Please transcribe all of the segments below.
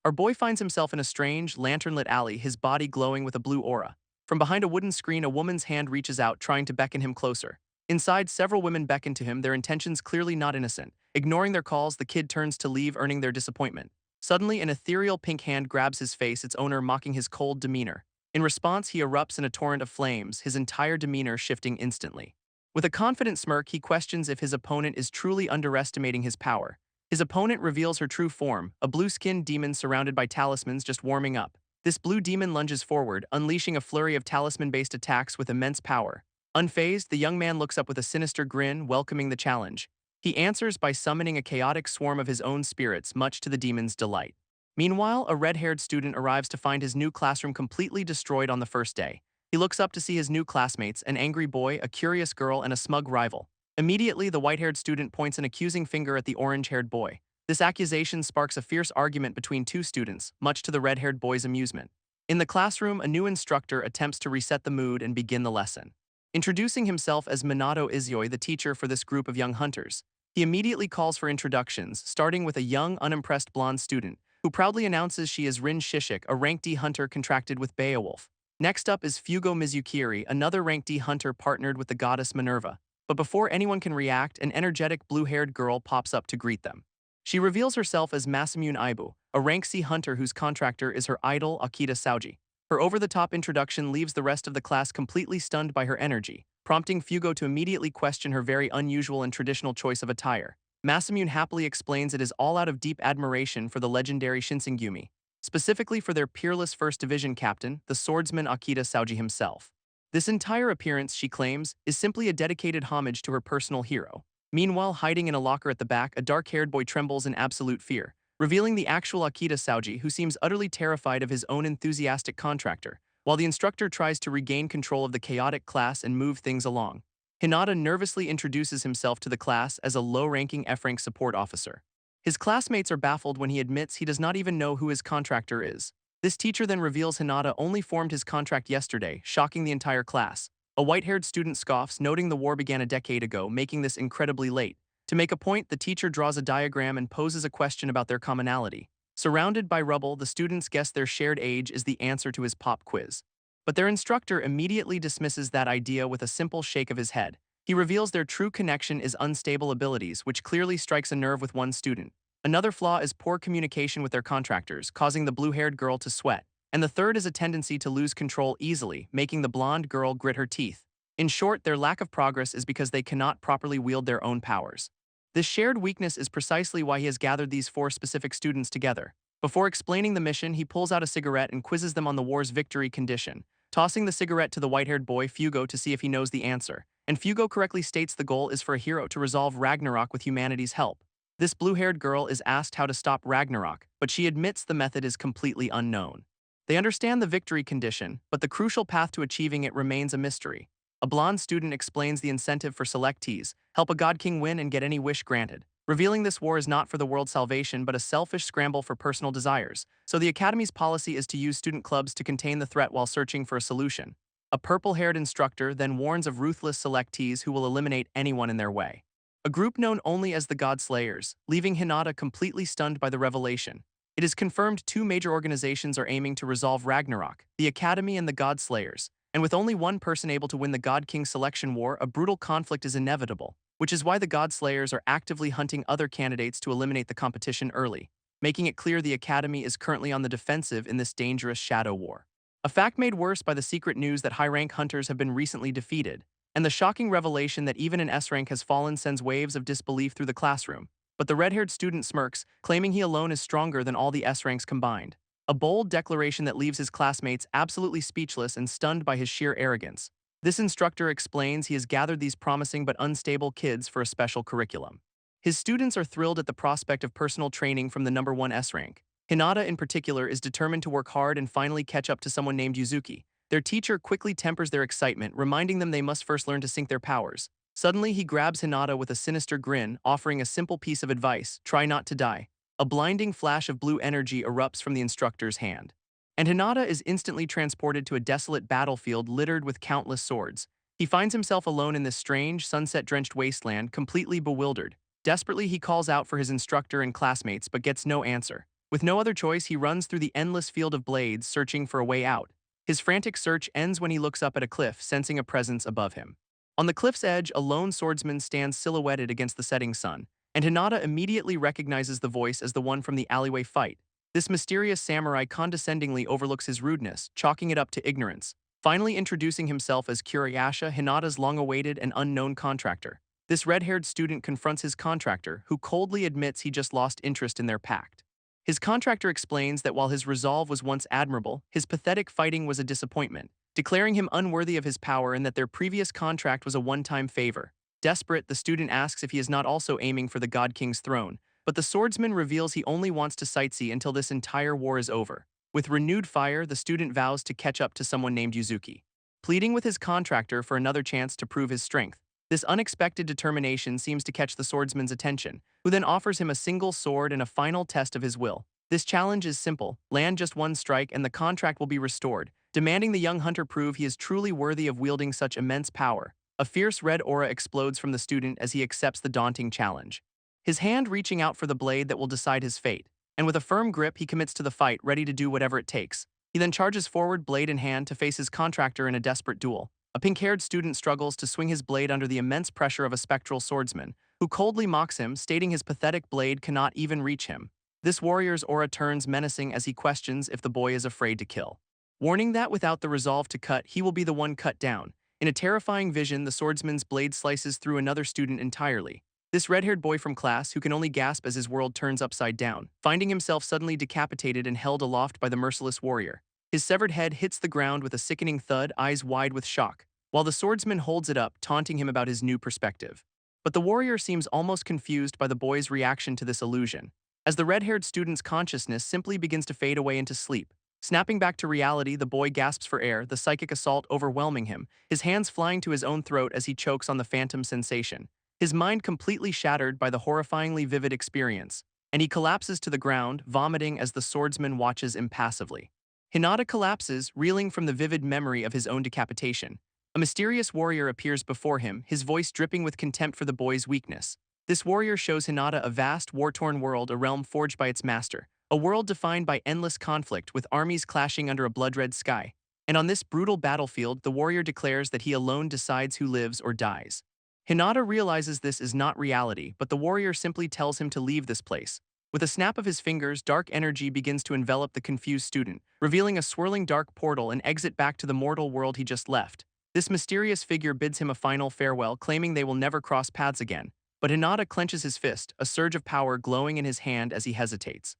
Our boy finds himself in a strange, lantern-lit alley, his body glowing with a blue aura. From behind a wooden screen, a woman's hand reaches out, trying to beckon him closer. Inside, several women beckon to him, their intentions clearly not innocent. Ignoring their calls, the kid turns to leave, earning their disappointment. Suddenly, an ethereal pink hand grabs his face, its owner mocking his cold demeanor. In response, he erupts in a torrent of flames, his entire demeanor shifting instantly. With a confident smirk, he questions if his opponent is truly underestimating his power. His opponent reveals her true form, a blue-skinned demon surrounded by talismans just warming up. This blue demon lunges forward, unleashing a flurry of talisman-based attacks with immense power. Unfazed, the young man looks up with a sinister grin, welcoming the challenge. He answers by summoning a chaotic swarm of his own spirits, much to the demon's delight. Meanwhile, a red-haired student arrives to find his new classroom completely destroyed on the first day. He looks up to see his new classmates, an angry boy, a curious girl, and a smug rival. Immediately, the white-haired student points an accusing finger at the orange-haired boy. This accusation sparks a fierce argument between two students, much to the red-haired boy's amusement. In the classroom, a new instructor attempts to reset the mood and begin the lesson. Introducing himself as Minato Izuyoi, the teacher for this group of young hunters, he immediately calls for introductions, starting with a young, unimpressed blonde student, who proudly announces she is Rin Shishik, a rank D hunter contracted with Beowulf. Next up is Fugo Mizukiri, another rank D hunter partnered with the goddess Minerva. But before anyone can react, an energetic blue-haired girl pops up to greet them. She reveals herself as Masamune Aibu, a rank C hunter whose contractor is her idol Akita Saoji. Her over-the-top introduction leaves the rest of the class completely stunned by her energy, prompting Fugo to immediately question her very unusual and traditional choice of attire. Masamune happily explains it is all out of deep admiration for the legendary Shinsengumi, specifically for their peerless First Division captain, the swordsman Akita Saoji himself. This entire appearance, she claims, is simply a dedicated homage to her personal hero. Meanwhile, hiding in a locker at the back, a dark-haired boy trembles in absolute fear, revealing the actual Akita Saoji, who seems utterly terrified of his own enthusiastic contractor, while the instructor tries to regain control of the chaotic class and move things along. Hinata nervously introduces himself to the class as a low-ranking F-rank support officer. His classmates are baffled when he admits he does not even know who his contractor is. This teacher then reveals Hinata only formed his contract yesterday, shocking the entire class. A white-haired student scoffs, noting the war began a decade ago, making this incredibly late. To make a point, the teacher draws a diagram and poses a question about their commonality. Surrounded by rubble, the students guess their shared age is the answer to his pop quiz. But their instructor immediately dismisses that idea with a simple shake of his head. He reveals their true connection is unstable abilities, which clearly strikes a nerve with one student. Another flaw is poor communication with their contractors, causing the blue-haired girl to sweat. And the third is a tendency to lose control easily, making the blonde girl grit her teeth. In short, their lack of progress is because they cannot properly wield their own powers. This shared weakness is precisely why he has gathered these four specific students together. Before explaining the mission, he pulls out a cigarette and quizzes them on the war's victory condition, tossing the cigarette to the white-haired boy Fugo to see if he knows the answer. And Fugo correctly states the goal is for a hero to resolve Ragnarok with humanity's help. This blue-haired girl is asked how to stop Ragnarok, but she admits the method is completely unknown. They understand the victory condition, but the crucial path to achieving it remains a mystery. A blonde student explains the incentive for selectees: help a god king win and get any wish granted, revealing this war is not for the world's salvation but a selfish scramble for personal desires, so the Academy's policy is to use student clubs to contain the threat while searching for a solution. A purple-haired instructor then warns of ruthless selectees who will eliminate anyone in their way. A group known only as the God Slayers, leaving Hinata completely stunned by the revelation. It is confirmed two major organizations are aiming to resolve Ragnarok, the Academy and the God Slayers. And with only one person able to win the God King selection war, a brutal conflict is inevitable, which is why the God Slayers are actively hunting other candidates to eliminate the competition early, making it clear the Academy is currently on the defensive in this dangerous shadow war. A fact made worse by the secret news that high-rank hunters have been recently defeated, and the shocking revelation that even an S-rank has fallen sends waves of disbelief through the classroom. But the red-haired student smirks, claiming he alone is stronger than all the S-ranks combined. A bold declaration that leaves his classmates absolutely speechless and stunned by his sheer arrogance. This instructor explains he has gathered these promising but unstable kids for a special curriculum. His students are thrilled at the prospect of personal training from the #1 S-rank. Hinata, in particular, is determined to work hard and finally catch up to someone named Yuzuki. Their teacher quickly tempers their excitement, reminding them they must first learn to sync their powers. Suddenly, he grabs Hinata with a sinister grin, offering a simple piece of advice: try not to die. A blinding flash of blue energy erupts from the instructor's hand, and Hinata is instantly transported to a desolate battlefield littered with countless swords. He finds himself alone in this strange, sunset-drenched wasteland, completely bewildered. Desperately, he calls out for his instructor and classmates but gets no answer. With no other choice, he runs through the endless field of blades, searching for a way out. His frantic search ends when he looks up at a cliff, sensing a presence above him. On the cliff's edge, a lone swordsman stands silhouetted against the setting sun, and Hinata immediately recognizes the voice as the one from the alleyway fight. This mysterious samurai condescendingly overlooks his rudeness, chalking it up to ignorance. Finally introducing himself as Kuriyasha, Hinata's long-awaited and unknown contractor. This red-haired student confronts his contractor, who coldly admits he just lost interest in their pact. His contractor explains that while his resolve was once admirable, his pathetic fighting was a disappointment, declaring him unworthy of his power and that their previous contract was a one-time favor. Desperate, the student asks if he is not also aiming for the God King's throne, but the swordsman reveals he only wants to sightsee until this entire war is over. With renewed fire, the student vows to catch up to someone named Yuzuki, pleading with his contractor for another chance to prove his strength. This unexpected determination seems to catch the swordsman's attention, who then offers him a single sword and a final test of his will. This challenge is simple: land just one strike and the contract will be restored, demanding the young hunter prove he is truly worthy of wielding such immense power. A fierce red aura explodes from the student as he accepts the daunting challenge, his hand reaching out for the blade that will decide his fate. And with a firm grip, he commits to the fight, ready to do whatever it takes. He then charges forward, blade in hand, to face his contractor in a desperate duel. A pink-haired student struggles to swing his blade under the immense pressure of a spectral swordsman, who coldly mocks him, stating his pathetic blade cannot even reach him. This warrior's aura turns menacing as he questions if the boy is afraid to kill, warning that without the resolve to cut, he will be the one cut down. In a terrifying vision, the swordsman's blade slices through another student entirely. This red-haired boy from class, who can only gasp as his world turns upside down, finding himself suddenly decapitated and held aloft by the merciless warrior. His severed head hits the ground with a sickening thud, eyes wide with shock, while the swordsman holds it up, taunting him about his new perspective. But the warrior seems almost confused by the boy's reaction to this illusion, as the red-haired student's consciousness simply begins to fade away into sleep. Snapping back to reality, the boy gasps for air, the psychic assault overwhelming him, his hands flying to his own throat as he chokes on the phantom sensation. His mind completely shattered by the horrifyingly vivid experience, and he collapses to the ground, vomiting as the swordsman watches impassively. Hinata collapses, reeling from the vivid memory of his own decapitation. A mysterious warrior appears before him, his voice dripping with contempt for the boy's weakness. This warrior shows Hinata a vast, war-torn world, a realm forged by its master, a world defined by endless conflict, with armies clashing under a blood-red sky. And on this brutal battlefield, the warrior declares that he alone decides who lives or dies. Hinata realizes this is not reality, but the warrior simply tells him to leave this place. With a snap of his fingers, dark energy begins to envelop the confused student, revealing a swirling dark portal and exit back to the mortal world he just left. This mysterious figure bids him a final farewell, claiming they will never cross paths again. But Hinata clenches his fist, a surge of power glowing in his hand as he hesitates.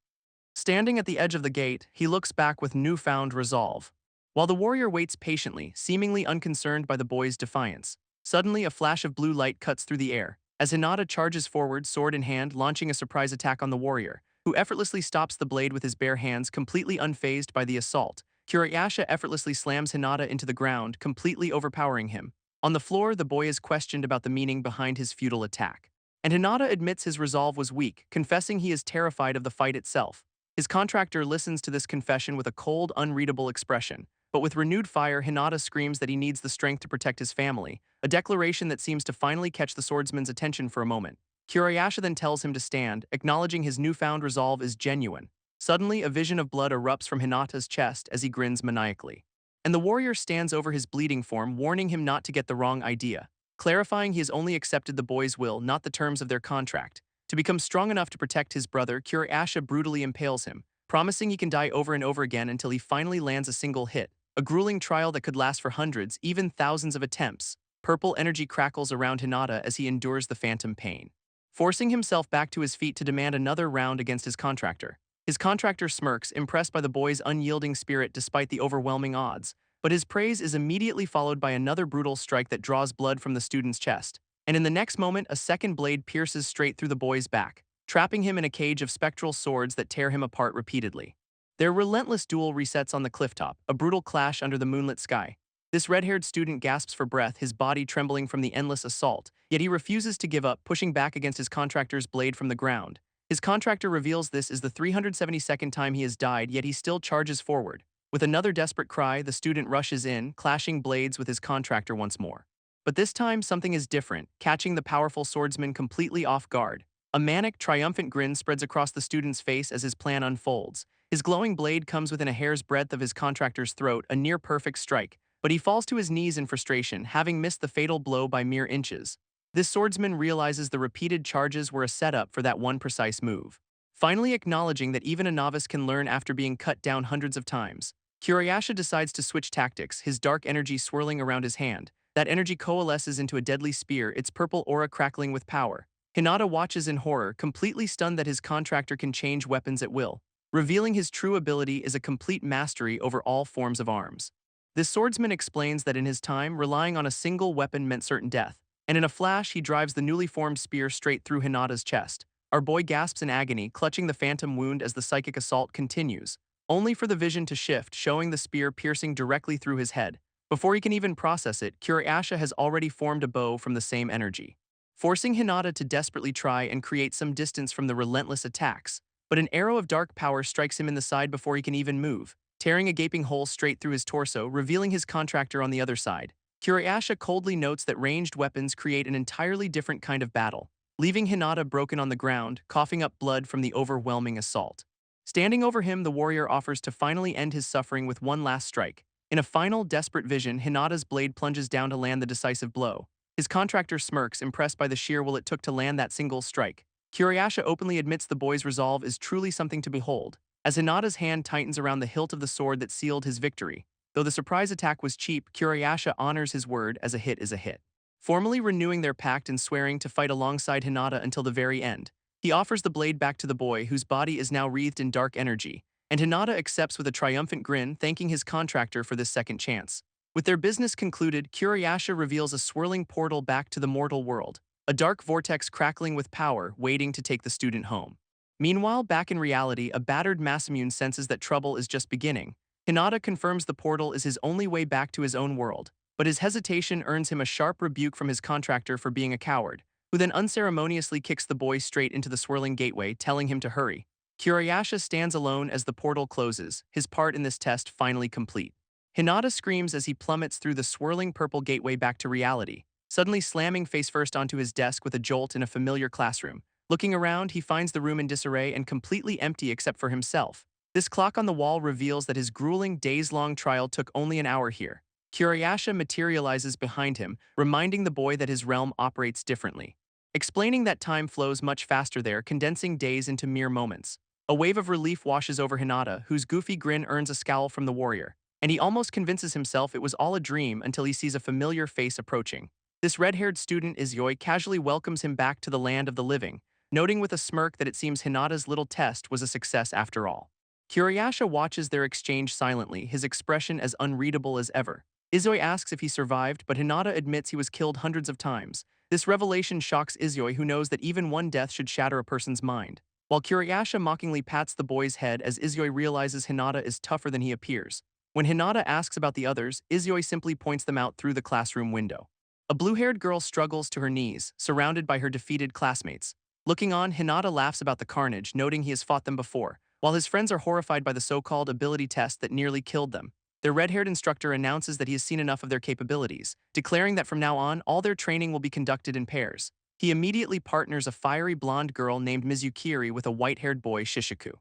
Standing at the edge of the gate, he looks back with newfound resolve, while the warrior waits patiently, seemingly unconcerned by the boy's defiance. Suddenly, a flash of blue light cuts through the air, as Hinata charges forward, sword in hand, launching a surprise attack on the warrior, who effortlessly stops the blade with his bare hands, completely unfazed by the assault. Kuriyasha effortlessly slams Hinata into the ground, completely overpowering him. On the floor, the boy is questioned about the meaning behind his futile attack, and Hinata admits his resolve was weak, confessing he is terrified of the fight itself. His contractor listens to this confession with a cold, unreadable expression, but with renewed fire, Hinata screams that he needs the strength to protect his family, a declaration that seems to finally catch the swordsman's attention for a moment. Kuriyasha then tells him to stand, acknowledging his newfound resolve is genuine. Suddenly, a vision of blood erupts from Hinata's chest as he grins maniacally, and the warrior stands over his bleeding form, warning him not to get the wrong idea, clarifying he has only accepted the boy's will, not the terms of their contract. To become strong enough to protect his brother, Kuriyasha brutally impales him, promising he can die over and over again until he finally lands a single hit, a grueling trial that could last for hundreds, even thousands of attempts. Purple energy crackles around Hinata as he endures the phantom pain, forcing himself back to his feet to demand another round against his contractor. His contractor smirks, impressed by the boy's unyielding spirit despite the overwhelming odds, but his praise is immediately followed by another brutal strike that draws blood from the student's chest. And in the next moment, a second blade pierces straight through the boy's back, trapping him in a cage of spectral swords that tear him apart repeatedly. Their relentless duel resets on the clifftop, a brutal clash under the moonlit sky. This red-haired student gasps for breath, his body trembling from the endless assault, yet he refuses to give up, pushing back against his contractor's blade from the ground. His contractor reveals this is the 372nd time he has died, yet he still charges forward. With another desperate cry, the student rushes in, clashing blades with his contractor once more. But this time, something is different, catching the powerful swordsman completely off guard. A manic, triumphant grin spreads across the student's face as his plan unfolds. His glowing blade comes within a hair's breadth of his contractor's throat, a near-perfect strike, but he falls to his knees in frustration, having missed the fatal blow by mere inches. This swordsman realizes the repeated charges were a setup for that one precise move. Finally acknowledging that even a novice can learn after being cut down hundreds of times, Kurayasha decides to switch tactics, his dark energy swirling around his hand. That energy coalesces into a deadly spear, its purple aura crackling with power. Hinata watches in horror, completely stunned that his contractor can change weapons at will. Revealing his true ability is a complete mastery over all forms of arms. This swordsman explains that in his time, relying on a single weapon meant certain death, and in a flash he drives the newly formed spear straight through Hinata's chest. Our boy gasps in agony, clutching the phantom wound as the psychic assault continues, only for the vision to shift, showing the spear piercing directly through his head. Before he can even process it, Kurayasha has already formed a bow from the same energy, forcing Hinata to desperately try and create some distance from the relentless attacks. But an arrow of dark power strikes him in the side before he can even move, tearing a gaping hole straight through his torso, revealing his contractor on the other side. Kurayasha coldly notes that ranged weapons create an entirely different kind of battle, leaving Hinata broken on the ground, coughing up blood from the overwhelming assault. Standing over him, the warrior offers to finally end his suffering with one last strike. In a final, desperate vision, Hinata's blade plunges down to land the decisive blow. His contractor smirks, impressed by the sheer will it took to land that single strike. Kurayasha openly admits the boy's resolve is truly something to behold, as Hinata's hand tightens around the hilt of the sword that sealed his victory. Though the surprise attack was cheap, Kurayasha honors his word as a hit is a hit. Formally renewing their pact and swearing to fight alongside Hinata until the very end, he offers the blade back to the boy, whose body is now wreathed in dark energy, and Hinata accepts with a triumphant grin, thanking his contractor for this second chance. With their business concluded, Kurayasha reveals a swirling portal back to the mortal world, a dark vortex crackling with power, waiting to take the student home. Meanwhile, back in reality, a battered Masamune senses that trouble is just beginning. Hinata confirms the portal is his only way back to his own world, but his hesitation earns him a sharp rebuke from his contractor for being a coward, who then unceremoniously kicks the boy straight into the swirling gateway, telling him to hurry. Kurayasha stands alone as the portal closes, his part in this test finally complete. Hinata screams as he plummets through the swirling purple gateway back to reality, suddenly slamming face first onto his desk with a jolt in a familiar classroom. Looking around, he finds the room in disarray and completely empty except for himself. This clock on the wall reveals that his grueling, days-long trial took only an hour here. Kurayasha materializes behind him, reminding the boy that his realm operates differently, explaining that time flows much faster there, condensing days into mere moments. A wave of relief washes over Hinata, whose goofy grin earns a scowl from the warrior, and he almost convinces himself it was all a dream until he sees a familiar face approaching. This red-haired student Izuyoi casually welcomes him back to the land of the living, noting with a smirk that it seems Hinata's little test was a success after all. Kurayasha watches their exchange silently, his expression as unreadable as ever. Izuyoi asks if he survived, but Hinata admits he was killed hundreds of times. This revelation shocks Izuyoi, who knows that even one death should shatter a person's mind, while Kurayasha mockingly pats the boy's head as Izuyoi realizes Hinata is tougher than he appears. When Hinata asks about the others, Izuyoi simply points them out through the classroom window. A blue-haired girl struggles to her knees, surrounded by her defeated classmates. Looking on, Hinata laughs about the carnage, noting he has fought them before, while his friends are horrified by the so-called ability test that nearly killed them. Their red-haired instructor announces that he has seen enough of their capabilities, declaring that from now on, all their training will be conducted in pairs. He immediately partners a fiery blonde girl named Mizukiri with a white-haired boy, Shishiku.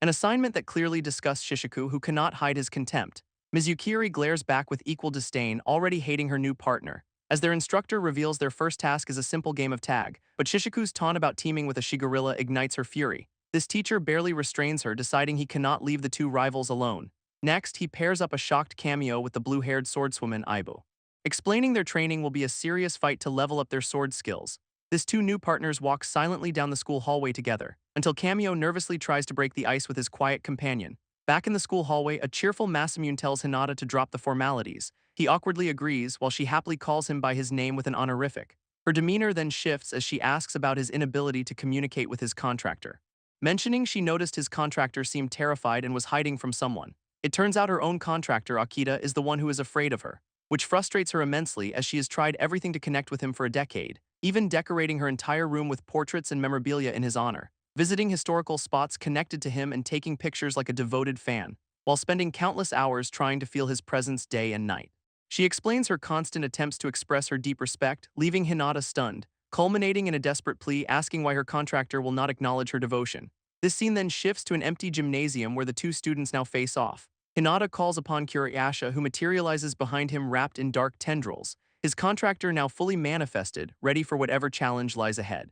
An assignment that clearly disgusts Shishiku, who cannot hide his contempt. Mizukiri glares back with equal disdain, already hating her new partner, as their instructor reveals their first task is a simple game of tag, but Shishiku's taunt about teaming with a Shigorilla ignites her fury. This teacher barely restrains her, deciding he cannot leave the two rivals alone. Next, he pairs up a shocked cameo with the blue-haired swordswoman Aibo, explaining their training will be a serious fight to level up their sword skills. These two new partners walk silently down the school hallway together, until Cameo nervously tries to break the ice with his quiet companion. Back in the school hallway, a cheerful Masamune tells Hinata to drop the formalities. He awkwardly agrees, while she happily calls him by his name with an honorific. Her demeanor then shifts as she asks about his inability to communicate with his contractor, mentioning she noticed his contractor seemed terrified and was hiding from someone. It turns out her own contractor, Akita, is the one who is afraid of her, which frustrates her immensely as she has tried everything to connect with him for a decade, even decorating her entire room with portraits and memorabilia in his honor, visiting historical spots connected to him and taking pictures like a devoted fan, while spending countless hours trying to feel his presence day and night. She explains her constant attempts to express her deep respect, leaving Hinata stunned, culminating in a desperate plea asking why her contractor will not acknowledge her devotion. This scene then shifts to an empty gymnasium where the two students now face off. Hinata calls upon Kuriyasha, who materializes behind him wrapped in dark tendrils, his contractor now fully manifested, ready for whatever challenge lies ahead.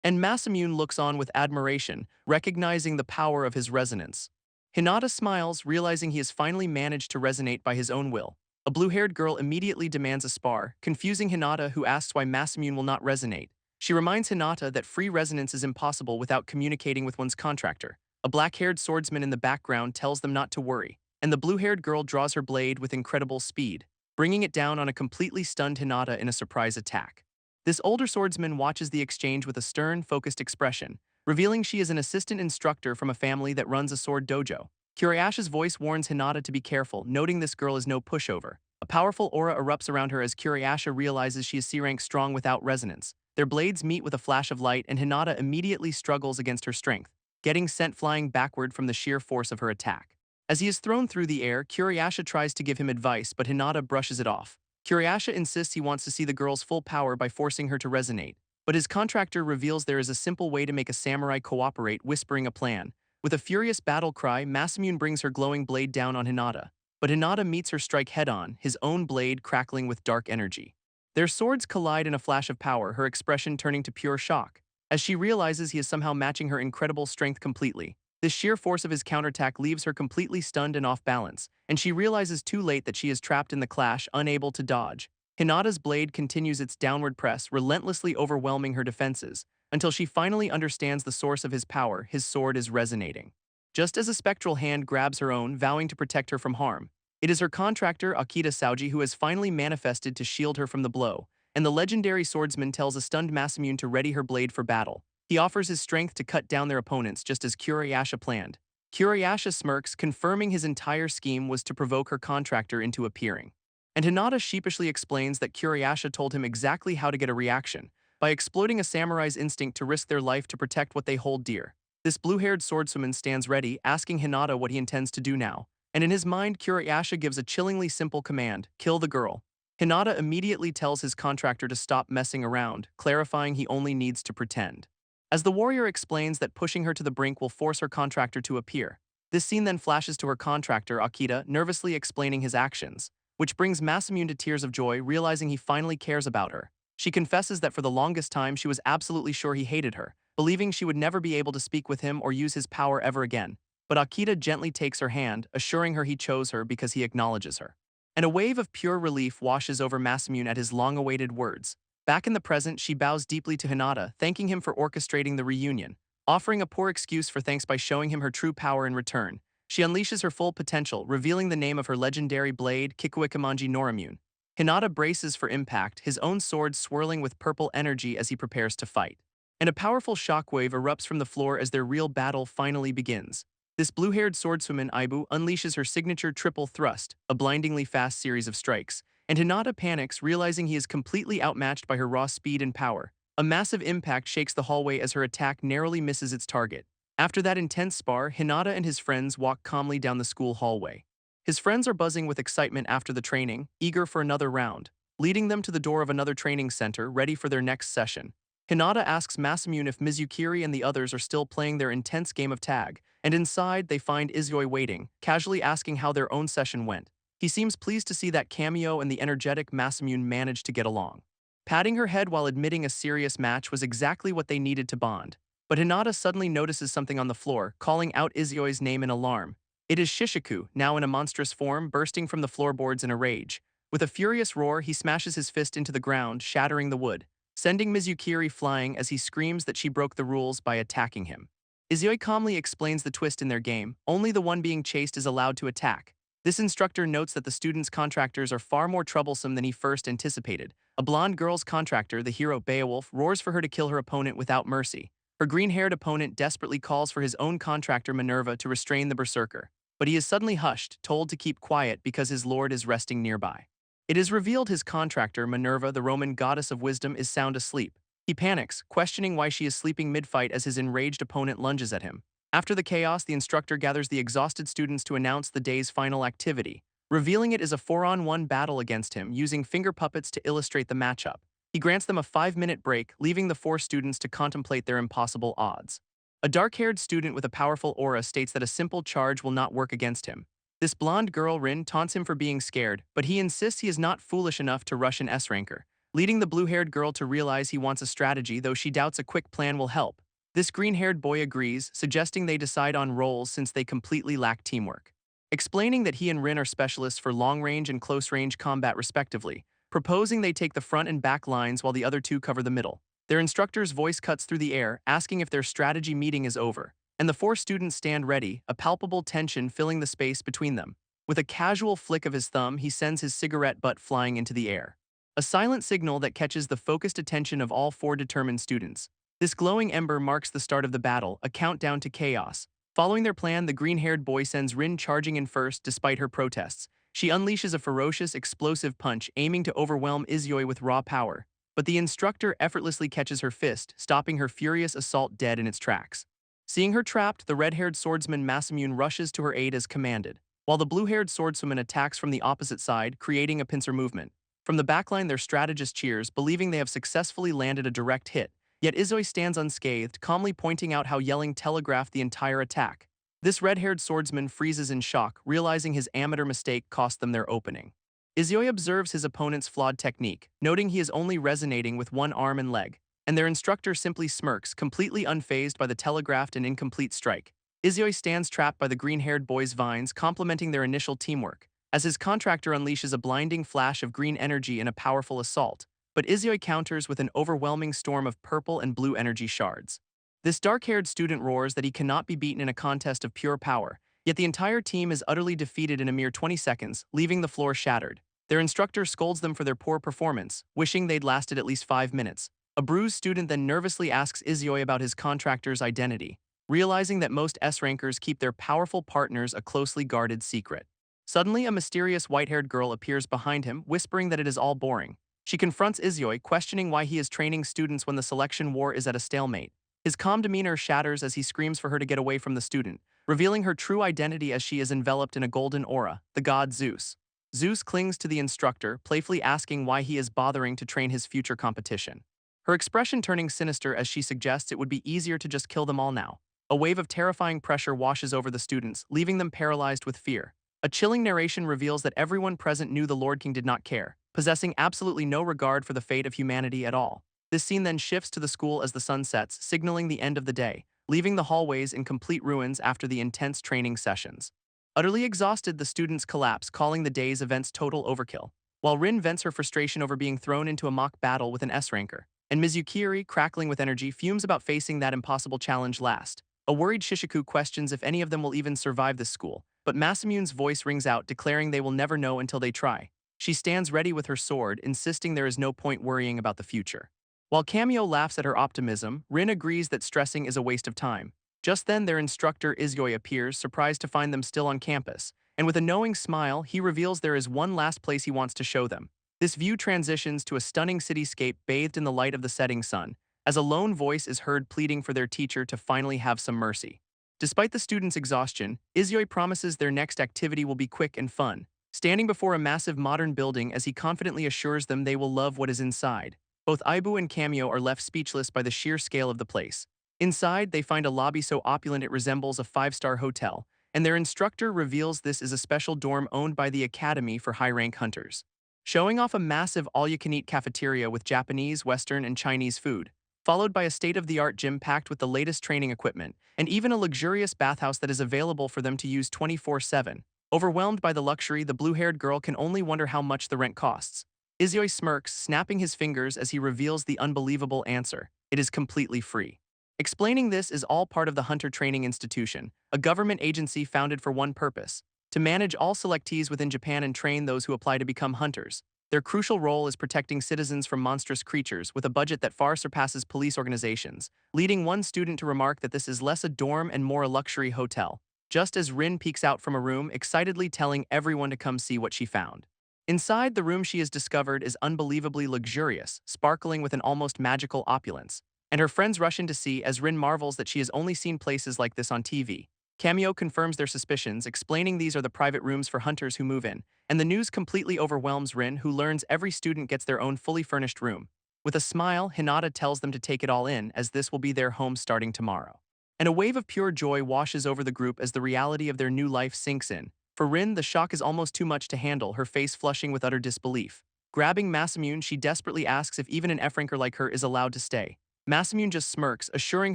And Masamune looks on with admiration, recognizing the power of his resonance. Hinata smiles, realizing he has finally managed to resonate by his own will. A blue-haired girl immediately demands a spar, confusing Hinata, who asks why Masamune will not resonate. She reminds Hinata that free resonance is impossible without communicating with one's contractor. A black-haired swordsman in the background tells them not to worry, and the blue-haired girl draws her blade with incredible speed, bringing it down on a completely stunned Hinata in a surprise attack. This older swordsman watches the exchange with a stern, focused expression, revealing she is an assistant instructor from a family that runs a sword dojo. Kuriyasha's voice warns Hinata to be careful, noting this girl is no pushover. A powerful aura erupts around her as Kuriyasha realizes she is C-rank strong without resonance. Their blades meet with a flash of light and Hinata immediately struggles against her strength, getting sent flying backward from the sheer force of her attack. As he is thrown through the air, Kuriyasha tries to give him advice, but Hinata brushes it off. Kuriyasha insists he wants to see the girl's full power by forcing her to resonate, but his contractor reveals there is a simple way to make a samurai cooperate, whispering a plan. With a furious battle cry, Masamune brings her glowing blade down on Hinata, but Hinata meets her strike head-on, his own blade crackling with dark energy. Their swords collide in a flash of power, her expression turning to pure shock, as she realizes he is somehow matching her incredible strength completely. The sheer force of his counterattack leaves her completely stunned and off balance, and she realizes too late that she is trapped in the clash, unable to dodge. Hinata's blade continues its downward press, relentlessly overwhelming her defenses, until she finally understands the source of his power. His sword is resonating. Just as a spectral hand grabs her own, vowing to protect her from harm, it is her contractor, Akita Saoji, who has finally manifested to shield her from the blow, and the legendary swordsman tells a stunned Masamune to ready her blade for battle. He offers his strength to cut down their opponents just as Kuriyasha planned. Kuriyasha smirks, confirming his entire scheme was to provoke her contractor into appearing. And Hinata sheepishly explains that Kuriyasha told him exactly how to get a reaction, by exploiting a samurai's instinct to risk their life to protect what they hold dear. This blue-haired swordswoman stands ready, asking Hinata what he intends to do now. And in his mind, Kuriyasha gives a chillingly simple command: kill the girl. Hinata immediately tells his contractor to stop messing around, clarifying he only needs to pretend. As the warrior explains that pushing her to the brink will force her contractor to appear. This scene then flashes to her contractor, Akita, nervously explaining his actions, which brings Masamune to tears of joy, realizing he finally cares about her. She confesses that for the longest time she was absolutely sure he hated her, believing she would never be able to speak with him or use his power ever again. But Akita gently takes her hand, assuring her he chose her because he acknowledges her. And a wave of pure relief washes over Masamune at his long-awaited words. Back in the present, she bows deeply to Hinata, thanking him for orchestrating the reunion, offering a poor excuse for thanks by showing him her true power in return. She unleashes her full potential, revealing the name of her legendary blade, Kikuikamanji Norimune. Hinata braces for impact, his own sword swirling with purple energy as he prepares to fight. And a powerful shockwave erupts from the floor as their real battle finally begins. This blue-haired swordswoman Aibu unleashes her signature triple thrust, a blindingly fast series of strikes, and Hinata panics, realizing he is completely outmatched by her raw speed and power. A massive impact shakes the hallway as her attack narrowly misses its target. After that intense spar, Hinata and his friends walk calmly down the school hallway. His friends are buzzing with excitement after the training, eager for another round, leading them to the door of another training center, ready for their next session. Hinata asks Masamune if Mizukiri and the others are still playing their intense game of tag, and inside they find Izuyoi waiting, casually asking how their own session went. He seems pleased to see that Cameo and the energetic Masamune managed to get along. Patting her head while admitting a serious match was exactly what they needed to bond. But Hinata suddenly notices something on the floor, calling out Izuyoi's name in alarm. It is Shishiku, now in a monstrous form, bursting from the floorboards in a rage. With a furious roar, he smashes his fist into the ground, shattering the wood, sending Mizukiri flying as he screams that she broke the rules by attacking him. Izuyoi calmly explains the twist in their game: only the one being chased is allowed to attack. This instructor notes that the students' contractors are far more troublesome than he first anticipated. A blonde girl's contractor, the hero Beowulf, roars for her to kill her opponent without mercy. Her green-haired opponent desperately calls for his own contractor Minerva to restrain the berserker, but he is suddenly hushed, told to keep quiet because his lord is resting nearby. It is revealed his contractor, Minerva, the Roman goddess of wisdom, is sound asleep. He panics, questioning why she is sleeping mid-fight as his enraged opponent lunges at him. After the chaos, the instructor gathers the exhausted students to announce the day's final activity, revealing it is a 4-on-1 battle against him, using finger puppets to illustrate the matchup. He grants them a 5-minute break, leaving the 4 students to contemplate their impossible odds. A dark-haired student with a powerful aura states that a simple charge will not work against him. This blonde girl, Rin, taunts him for being scared, but he insists he is not foolish enough to rush an S-ranker, leading the blue-haired girl to realize he wants a strategy, though she doubts a quick plan will help. This green-haired boy agrees, suggesting they decide on roles since they completely lack teamwork. Explaining that he and Rin are specialists for long-range and close-range combat respectively, proposing they take the front and back lines while the other 2 cover the middle. Their instructor's voice cuts through the air, asking if their strategy meeting is over, and the 4 students stand ready, a palpable tension filling the space between them. With a casual flick of his thumb, he sends his cigarette butt flying into the air. A silent signal that catches the focused attention of all 4 determined students. This glowing ember marks the start of the battle, a countdown to chaos. Following their plan, the green-haired boy sends Rin charging in first despite her protests. She unleashes a ferocious, explosive punch, aiming to overwhelm Izuyoi with raw power. But the instructor effortlessly catches her fist, stopping her furious assault dead in its tracks. Seeing her trapped, the red-haired swordsman Masamune rushes to her aid as commanded, while the blue-haired swordswoman attacks from the opposite side, creating a pincer movement. From the backline, their strategist cheers, believing they have successfully landed a direct hit. Yet Izoi stands unscathed, calmly pointing out how yelling telegraphed the entire attack. This red-haired swordsman freezes in shock, realizing his amateur mistake cost them their opening. Izoi observes his opponent's flawed technique, noting he is only resonating with one arm and leg, and their instructor simply smirks, completely unfazed by the telegraphed and incomplete strike. Izoi stands trapped by the green-haired boy's vines, complementing their initial teamwork, as his contractor unleashes a blinding flash of green energy in a powerful assault. But Izuyoi counters with an overwhelming storm of purple and blue energy shards. This dark-haired student roars that he cannot be beaten in a contest of pure power, yet the entire team is utterly defeated in a mere 20 seconds, leaving the floor shattered. Their instructor scolds them for their poor performance, wishing they'd lasted at least 5 minutes. A bruised student then nervously asks Izuyoi about his contractor's identity, realizing that most S-rankers keep their powerful partners a closely guarded secret. Suddenly, a mysterious white-haired girl appears behind him, whispering that it is all boring. She confronts Izuyoi, questioning why he is training students when the selection war is at a stalemate. His calm demeanor shatters as he screams for her to get away from the student, revealing her true identity as she is enveloped in a golden aura, the god Zeus. Zeus clings to the instructor, playfully asking why he is bothering to train his future competition. Her expression turning sinister as she suggests it would be easier to just kill them all now. A wave of terrifying pressure washes over the students, leaving them paralyzed with fear. A chilling narration reveals that everyone present knew the Lord King did not care, possessing absolutely no regard for the fate of humanity at all. This scene then shifts to the school as the sun sets, signaling the end of the day, leaving the hallways in complete ruins after the intense training sessions. Utterly exhausted, the students collapse, calling the day's events total overkill, while Rin vents her frustration over being thrown into a mock battle with an S-ranker, and Mizukiri, crackling with energy, fumes about facing that impossible challenge last. A worried Shishiku questions if any of them will even survive this school, but Masamune's voice rings out, declaring they will never know until they try. She stands ready with her sword, insisting there is no point worrying about the future. While Cameo laughs at her optimism, Rin agrees that stressing is a waste of time. Just then, their instructor Izuyoi appears, surprised to find them still on campus, and with a knowing smile, he reveals there is one last place he wants to show them. This view transitions to a stunning cityscape bathed in the light of the setting sun, as a lone voice is heard pleading for their teacher to finally have some mercy. Despite the students' exhaustion, Izuyoi promises their next activity will be quick and fun, standing before a massive modern building as he confidently assures them they will love what is inside. Both Aibu and Cameo are left speechless by the sheer scale of the place. Inside, they find a lobby so opulent it resembles a 5-star hotel, and their instructor reveals this is a special dorm owned by the Academy for high-rank hunters. Showing off a massive all-you-can-eat cafeteria with Japanese, Western, and Chinese food, followed by a state-of-the-art gym packed with the latest training equipment, and even a luxurious bathhouse that is available for them to use 24/7. Overwhelmed by the luxury, the blue-haired girl can only wonder how much the rent costs. Izuyoi smirks, snapping his fingers as he reveals the unbelievable answer. It is completely free. Explaining this is all part of the Hunter Training Institution, a government agency founded for one purpose: to manage all selectees within Japan and train those who apply to become hunters. Their crucial role is protecting citizens from monstrous creatures with a budget that far surpasses police organizations, leading one student to remark that this is less a dorm and more a luxury hotel, just as Rin peeks out from a room, excitedly telling everyone to come see what she found. Inside, the room she has discovered is unbelievably luxurious, sparkling with an almost magical opulence, and her friends rush in to see as Rin marvels that she has only seen places like this on TV. Cameo confirms their suspicions, explaining these are the private rooms for hunters who move in, and the news completely overwhelms Rin, who learns every student gets their own fully furnished room. With a smile, Hinata tells them to take it all in, as this will be their home starting tomorrow. And a wave of pure joy washes over the group as the reality of their new life sinks in. For Rin, the shock is almost too much to handle, her face flushing with utter disbelief. Grabbing Masamune, she desperately asks if even an F-ranker like her is allowed to stay. Masamune just smirks, assuring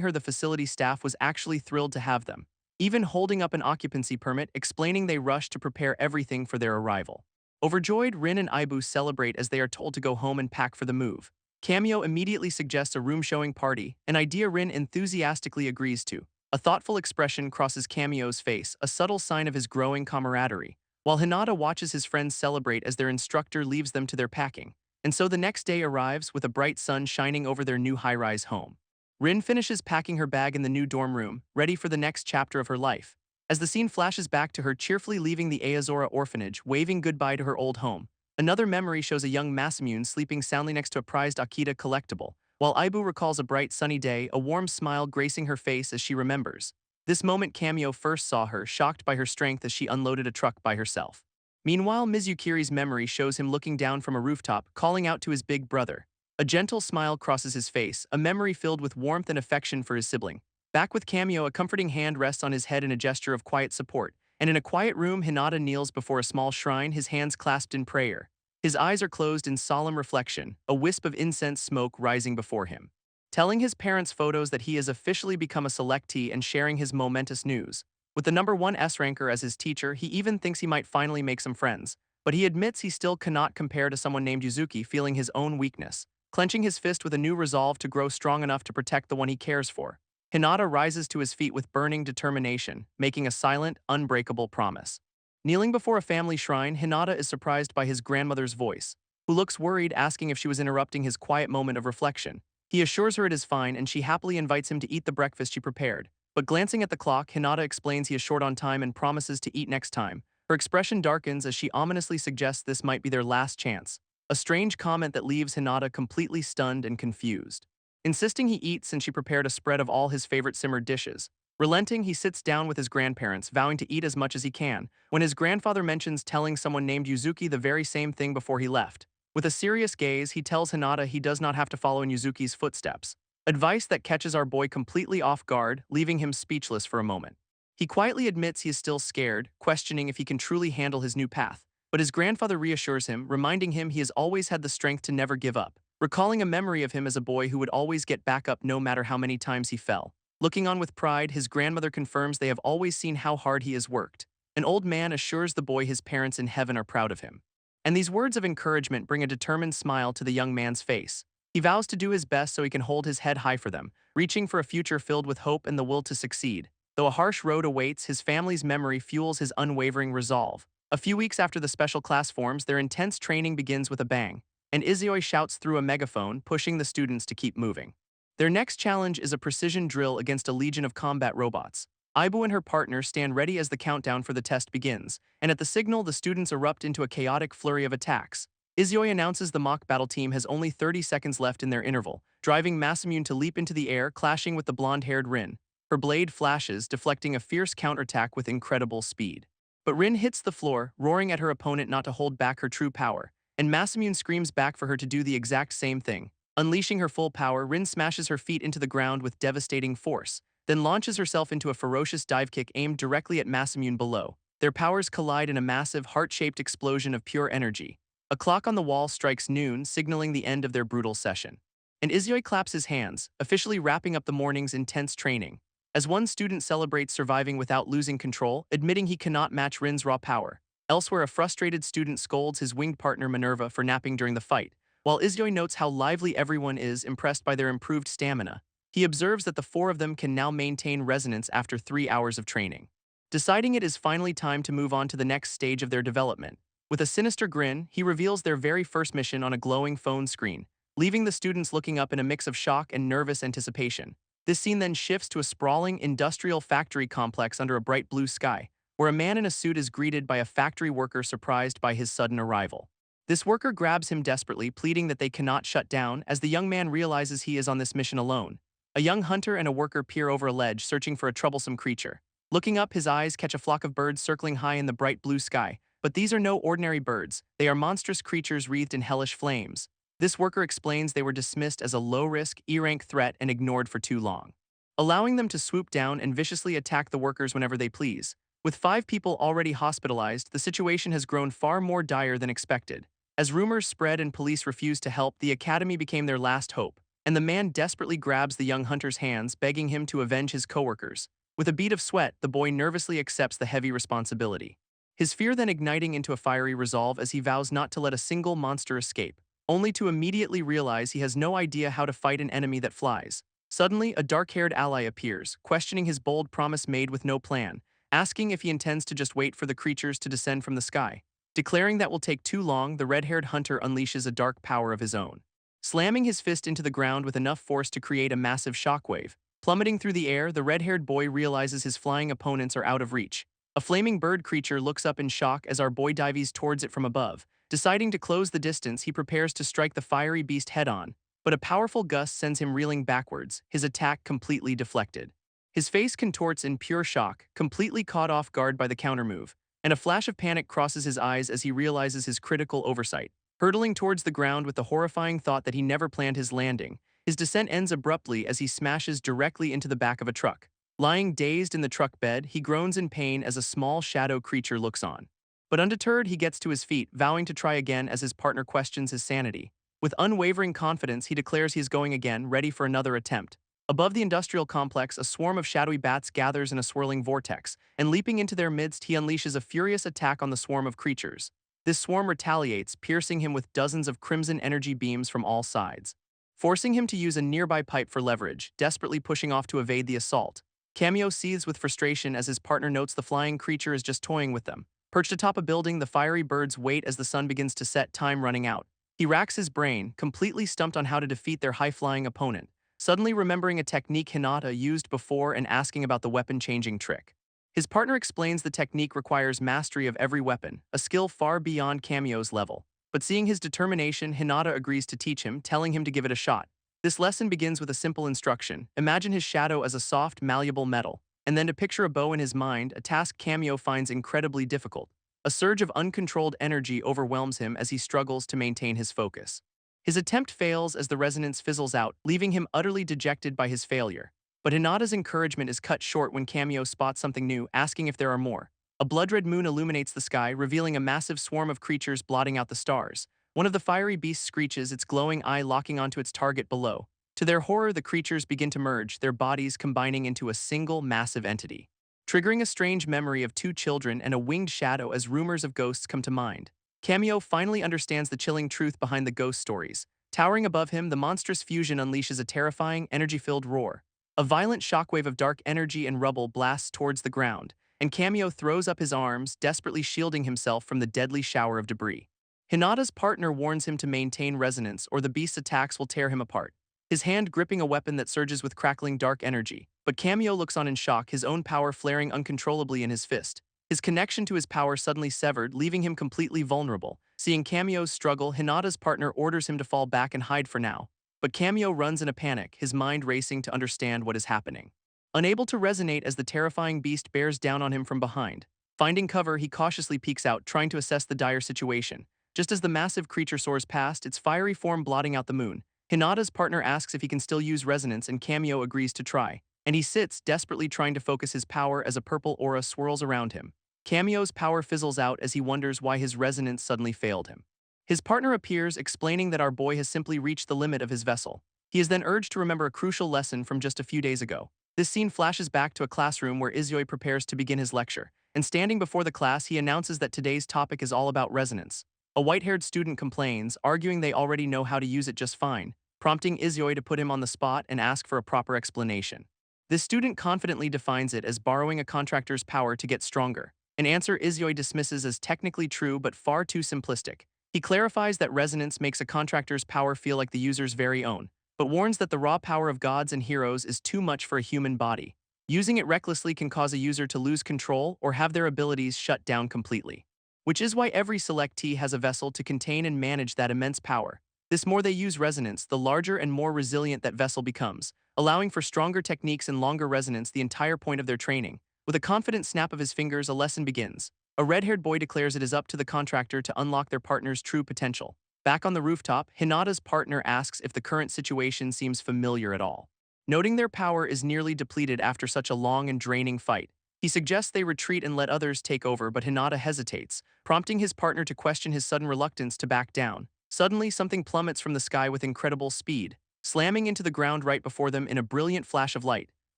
her the facility staff was actually thrilled to have them, even holding up an occupancy permit, explaining they rushed to prepare everything for their arrival. Overjoyed, Rin and Aibu celebrate as they are told to go home and pack for the move. Cameo immediately suggests a room-showing party, an idea Rin enthusiastically agrees to. A thoughtful expression crosses Cameo's face, a subtle sign of his growing camaraderie, while Hinata watches his friends celebrate as their instructor leaves them to their packing. And so the next day arrives with a bright sun shining over their new high-rise home. Rin finishes packing her bag in the new dorm room, ready for the next chapter of her life. As the scene flashes back to her cheerfully leaving the Aozora orphanage, waving goodbye to her old home, another memory shows a young Masamune sleeping soundly next to a prized Akita collectible, while Aibu recalls a bright sunny day, a warm smile gracing her face as she remembers. This moment Cameo first saw her, shocked by her strength as she unloaded a truck by herself. Meanwhile, Mizukiri's memory shows him looking down from a rooftop, calling out to his big brother. A gentle smile crosses his face, a memory filled with warmth and affection for his sibling. Back with Cameo, a comforting hand rests on his head in a gesture of quiet support, and in a quiet room, Hinata kneels before a small shrine, his hands clasped in prayer. His eyes are closed in solemn reflection, a wisp of incense smoke rising before him. Telling his parents' photos that he has officially become a selectee and sharing his momentous news. With the number 1 S-ranker as his teacher, he even thinks he might finally make some friends, but he admits he still cannot compare to someone named Yuzuki, feeling his own weakness. Clenching his fist with a new resolve to grow strong enough to protect the one he cares for, Hinata rises to his feet with burning determination, making a silent, unbreakable promise. Kneeling before a family shrine, Hinata is surprised by his grandmother's voice, who looks worried, asking if she was interrupting his quiet moment of reflection. He assures her it is fine, and she happily invites him to eat the breakfast she prepared. But glancing at the clock, Hinata explains he is short on time and promises to eat next time. Her expression darkens as she ominously suggests this might be their last chance, a strange comment that leaves Hinata completely stunned and confused. Insisting he eat since she prepared a spread of all his favorite simmered dishes. Relenting, he sits down with his grandparents, vowing to eat as much as he can, when his grandfather mentions telling someone named Yuzuki the very same thing before he left. With a serious gaze, he tells Hinata he does not have to follow in Yuzuki's footsteps. Advice that catches our boy completely off guard, leaving him speechless for a moment. He quietly admits he is still scared, questioning if he can truly handle his new path. But his grandfather reassures him, reminding him he has always had the strength to never give up, recalling a memory of him as a boy who would always get back up no matter how many times he fell. Looking on with pride, his grandmother confirms they have always seen how hard he has worked. An old man assures the boy his parents in heaven are proud of him. And these words of encouragement bring a determined smile to the young man's face. He vows to do his best so he can hold his head high for them, reaching for a future filled with hope and the will to succeed. Though a harsh road awaits, his family's memory fuels his unwavering resolve. A few weeks after the special class forms, their intense training begins with a bang, and Izoi shouts through a megaphone, pushing the students to keep moving. Their next challenge is a precision drill against a legion of combat robots. Aibu and her partner stand ready as the countdown for the test begins, and at the signal, the students erupt into a chaotic flurry of attacks. Izoi announces the mock battle team has only 30 seconds left in their interval, driving Masamune to leap into the air, clashing with the blonde-haired Rin. Her blade flashes, deflecting a fierce counterattack with incredible speed. But Rin hits the floor, roaring at her opponent not to hold back her true power, and Masamune screams back for her to do the exact same thing. Unleashing her full power, Rin smashes her feet into the ground with devastating force, then launches herself into a ferocious dive kick aimed directly at Masamune below. Their powers collide in a massive, heart-shaped explosion of pure energy. A clock on the wall strikes noon, signaling the end of their brutal session. And Izoi claps his hands, officially wrapping up the morning's intense training. As one student celebrates surviving without losing control, admitting he cannot match Rin's raw power. Elsewhere, a frustrated student scolds his winged partner Minerva for napping during the fight, while Izoi notes how lively everyone is, impressed by their improved stamina. He observes that the 4 of them can now maintain resonance after 3 hours of training. Deciding it is finally time to move on to the next stage of their development. With a sinister grin, he reveals their very first mission on a glowing phone screen, leaving the students looking up in a mix of shock and nervous anticipation. This scene then shifts to a sprawling industrial factory complex under a bright blue sky, where a man in a suit is greeted by a factory worker surprised by his sudden arrival. This worker grabs him desperately, pleading that they cannot shut down, as the young man realizes he is on this mission alone. A young hunter and a worker peer over a ledge, searching for a troublesome creature. Looking up, his eyes catch a flock of birds circling high in the bright blue sky. But these are no ordinary birds. They are monstrous creatures wreathed in hellish flames. This worker explains they were dismissed as a low-risk, E-rank threat and ignored for too long, allowing them to swoop down and viciously attack the workers whenever they please. With 5 people already hospitalized, the situation has grown far more dire than expected. As rumors spread and police refused to help, the academy became their last hope, and the man desperately grabs the young hunter's hands, begging him to avenge his coworkers. With a bead of sweat, the boy nervously accepts the heavy responsibility, his fear then igniting into a fiery resolve as he vows not to let a single monster escape, only to immediately realize he has no idea how to fight an enemy that flies. Suddenly, a dark-haired ally appears, questioning his bold promise made with no plan, asking if he intends to just wait for the creatures to descend from the sky. Declaring that will take too long, the red-haired hunter unleashes a dark power of his own, slamming his fist into the ground with enough force to create a massive shockwave. Plummeting through the air, the red-haired boy realizes his flying opponents are out of reach. A flaming bird creature looks up in shock as our boy dives towards it from above. Deciding to close the distance, he prepares to strike the fiery beast head-on, but a powerful gust sends him reeling backwards, his attack completely deflected. His face contorts in pure shock, completely caught off guard by the countermove, and a flash of panic crosses his eyes as he realizes his critical oversight. Hurtling towards the ground with the horrifying thought that he never planned his landing, his descent ends abruptly as he smashes directly into the back of a truck. Lying dazed in the truck bed, he groans in pain as a small shadow creature looks on. But undeterred, he gets to his feet, vowing to try again as his partner questions his sanity. With unwavering confidence, he declares he is going again, ready for another attempt. Above the industrial complex, a swarm of shadowy bats gathers in a swirling vortex, and leaping into their midst, he unleashes a furious attack on the swarm of creatures. This swarm retaliates, piercing him with dozens of crimson energy beams from all sides, forcing him to use a nearby pipe for leverage, desperately pushing off to evade the assault. Cameo seethes with frustration as his partner notes the flying creature is just toying with them. Perched atop a building, the fiery birds wait as the sun begins to set, time running out. He racks his brain, completely stumped on how to defeat their high-flying opponent, suddenly remembering a technique Hinata used before and asking about the weapon-changing trick. His partner explains the technique requires mastery of every weapon, a skill far beyond Cameo's level. But seeing his determination, Hinata agrees to teach him, telling him to give it a shot. This lesson begins with a simple instruction: imagine his shadow as a soft, malleable metal, and then to picture a bow in his mind, a task Cameo finds incredibly difficult. A surge of uncontrolled energy overwhelms him as he struggles to maintain his focus. His attempt fails as the resonance fizzles out, leaving him utterly dejected by his failure. But Hinata's encouragement is cut short when Cameo spots something new, asking if there are more. A blood-red moon illuminates the sky, revealing a massive swarm of creatures blotting out the stars. One of the fiery beasts screeches, its glowing eye locking onto its target below. To their horror, the creatures begin to merge, their bodies combining into a single massive entity, triggering a strange memory of 2 children and a winged shadow as rumors of ghosts come to mind. Cameo finally understands the chilling truth behind the ghost stories. Towering above him, the monstrous fusion unleashes a terrifying, energy-filled roar. A violent shockwave of dark energy and rubble blasts towards the ground, and Cameo throws up his arms, desperately shielding himself from the deadly shower of debris. Hinata's partner warns him to maintain resonance or the beast's attacks will tear him apart, his hand gripping a weapon that surges with crackling dark energy. But Cameo looks on in shock, his own power flaring uncontrollably in his fist. His connection to his power suddenly severed, leaving him completely vulnerable. Seeing Cameo's struggle, Hinata's partner orders him to fall back and hide for now. But Cameo runs in a panic, his mind racing to understand what is happening. Unable to resonate as the terrifying beast bears down on him from behind. Finding cover, he cautiously peeks out, trying to assess the dire situation. Just as the massive creature soars past, its fiery form blotting out the moon, Hinata's partner asks if he can still use resonance, and Cameo agrees to try. And he sits, desperately trying to focus his power as a purple aura swirls around him. Cameo's power fizzles out as he wonders why his resonance suddenly failed him. His partner appears, explaining that our boy has simply reached the limit of his vessel. He is then urged to remember a crucial lesson from just a few days ago. This scene flashes back to a classroom where Izuyoi prepares to begin his lecture, and standing before the class, he announces that today's topic is all about resonance. A white-haired student complains, arguing they already know how to use it just fine, prompting Izuyoi to put him on the spot and ask for a proper explanation. This student confidently defines it as borrowing a contractor's power to get stronger, an answer Izuyoi dismisses as technically true but far too simplistic. He clarifies that resonance makes a contractor's power feel like the user's very own, but warns that the raw power of gods and heroes is too much for a human body. Using it recklessly can cause a user to lose control or have their abilities shut down completely. Which is why every selectee has a vessel to contain and manage that immense power. The more they use resonance, the larger and more resilient that vessel becomes, allowing for stronger techniques and longer resonance, the entire point of their training. With a confident snap of his fingers, a lesson begins. A red-haired boy declares it is up to the contractor to unlock their partner's true potential. Back on the rooftop, Hinata's partner asks if the current situation seems familiar at all. Noting their power is nearly depleted after such a long and draining fight, he suggests they retreat and let others take over, but Hinata hesitates, prompting his partner to question his sudden reluctance to back down. Suddenly, something plummets from the sky with incredible speed, slamming into the ground right before them in a brilliant flash of light,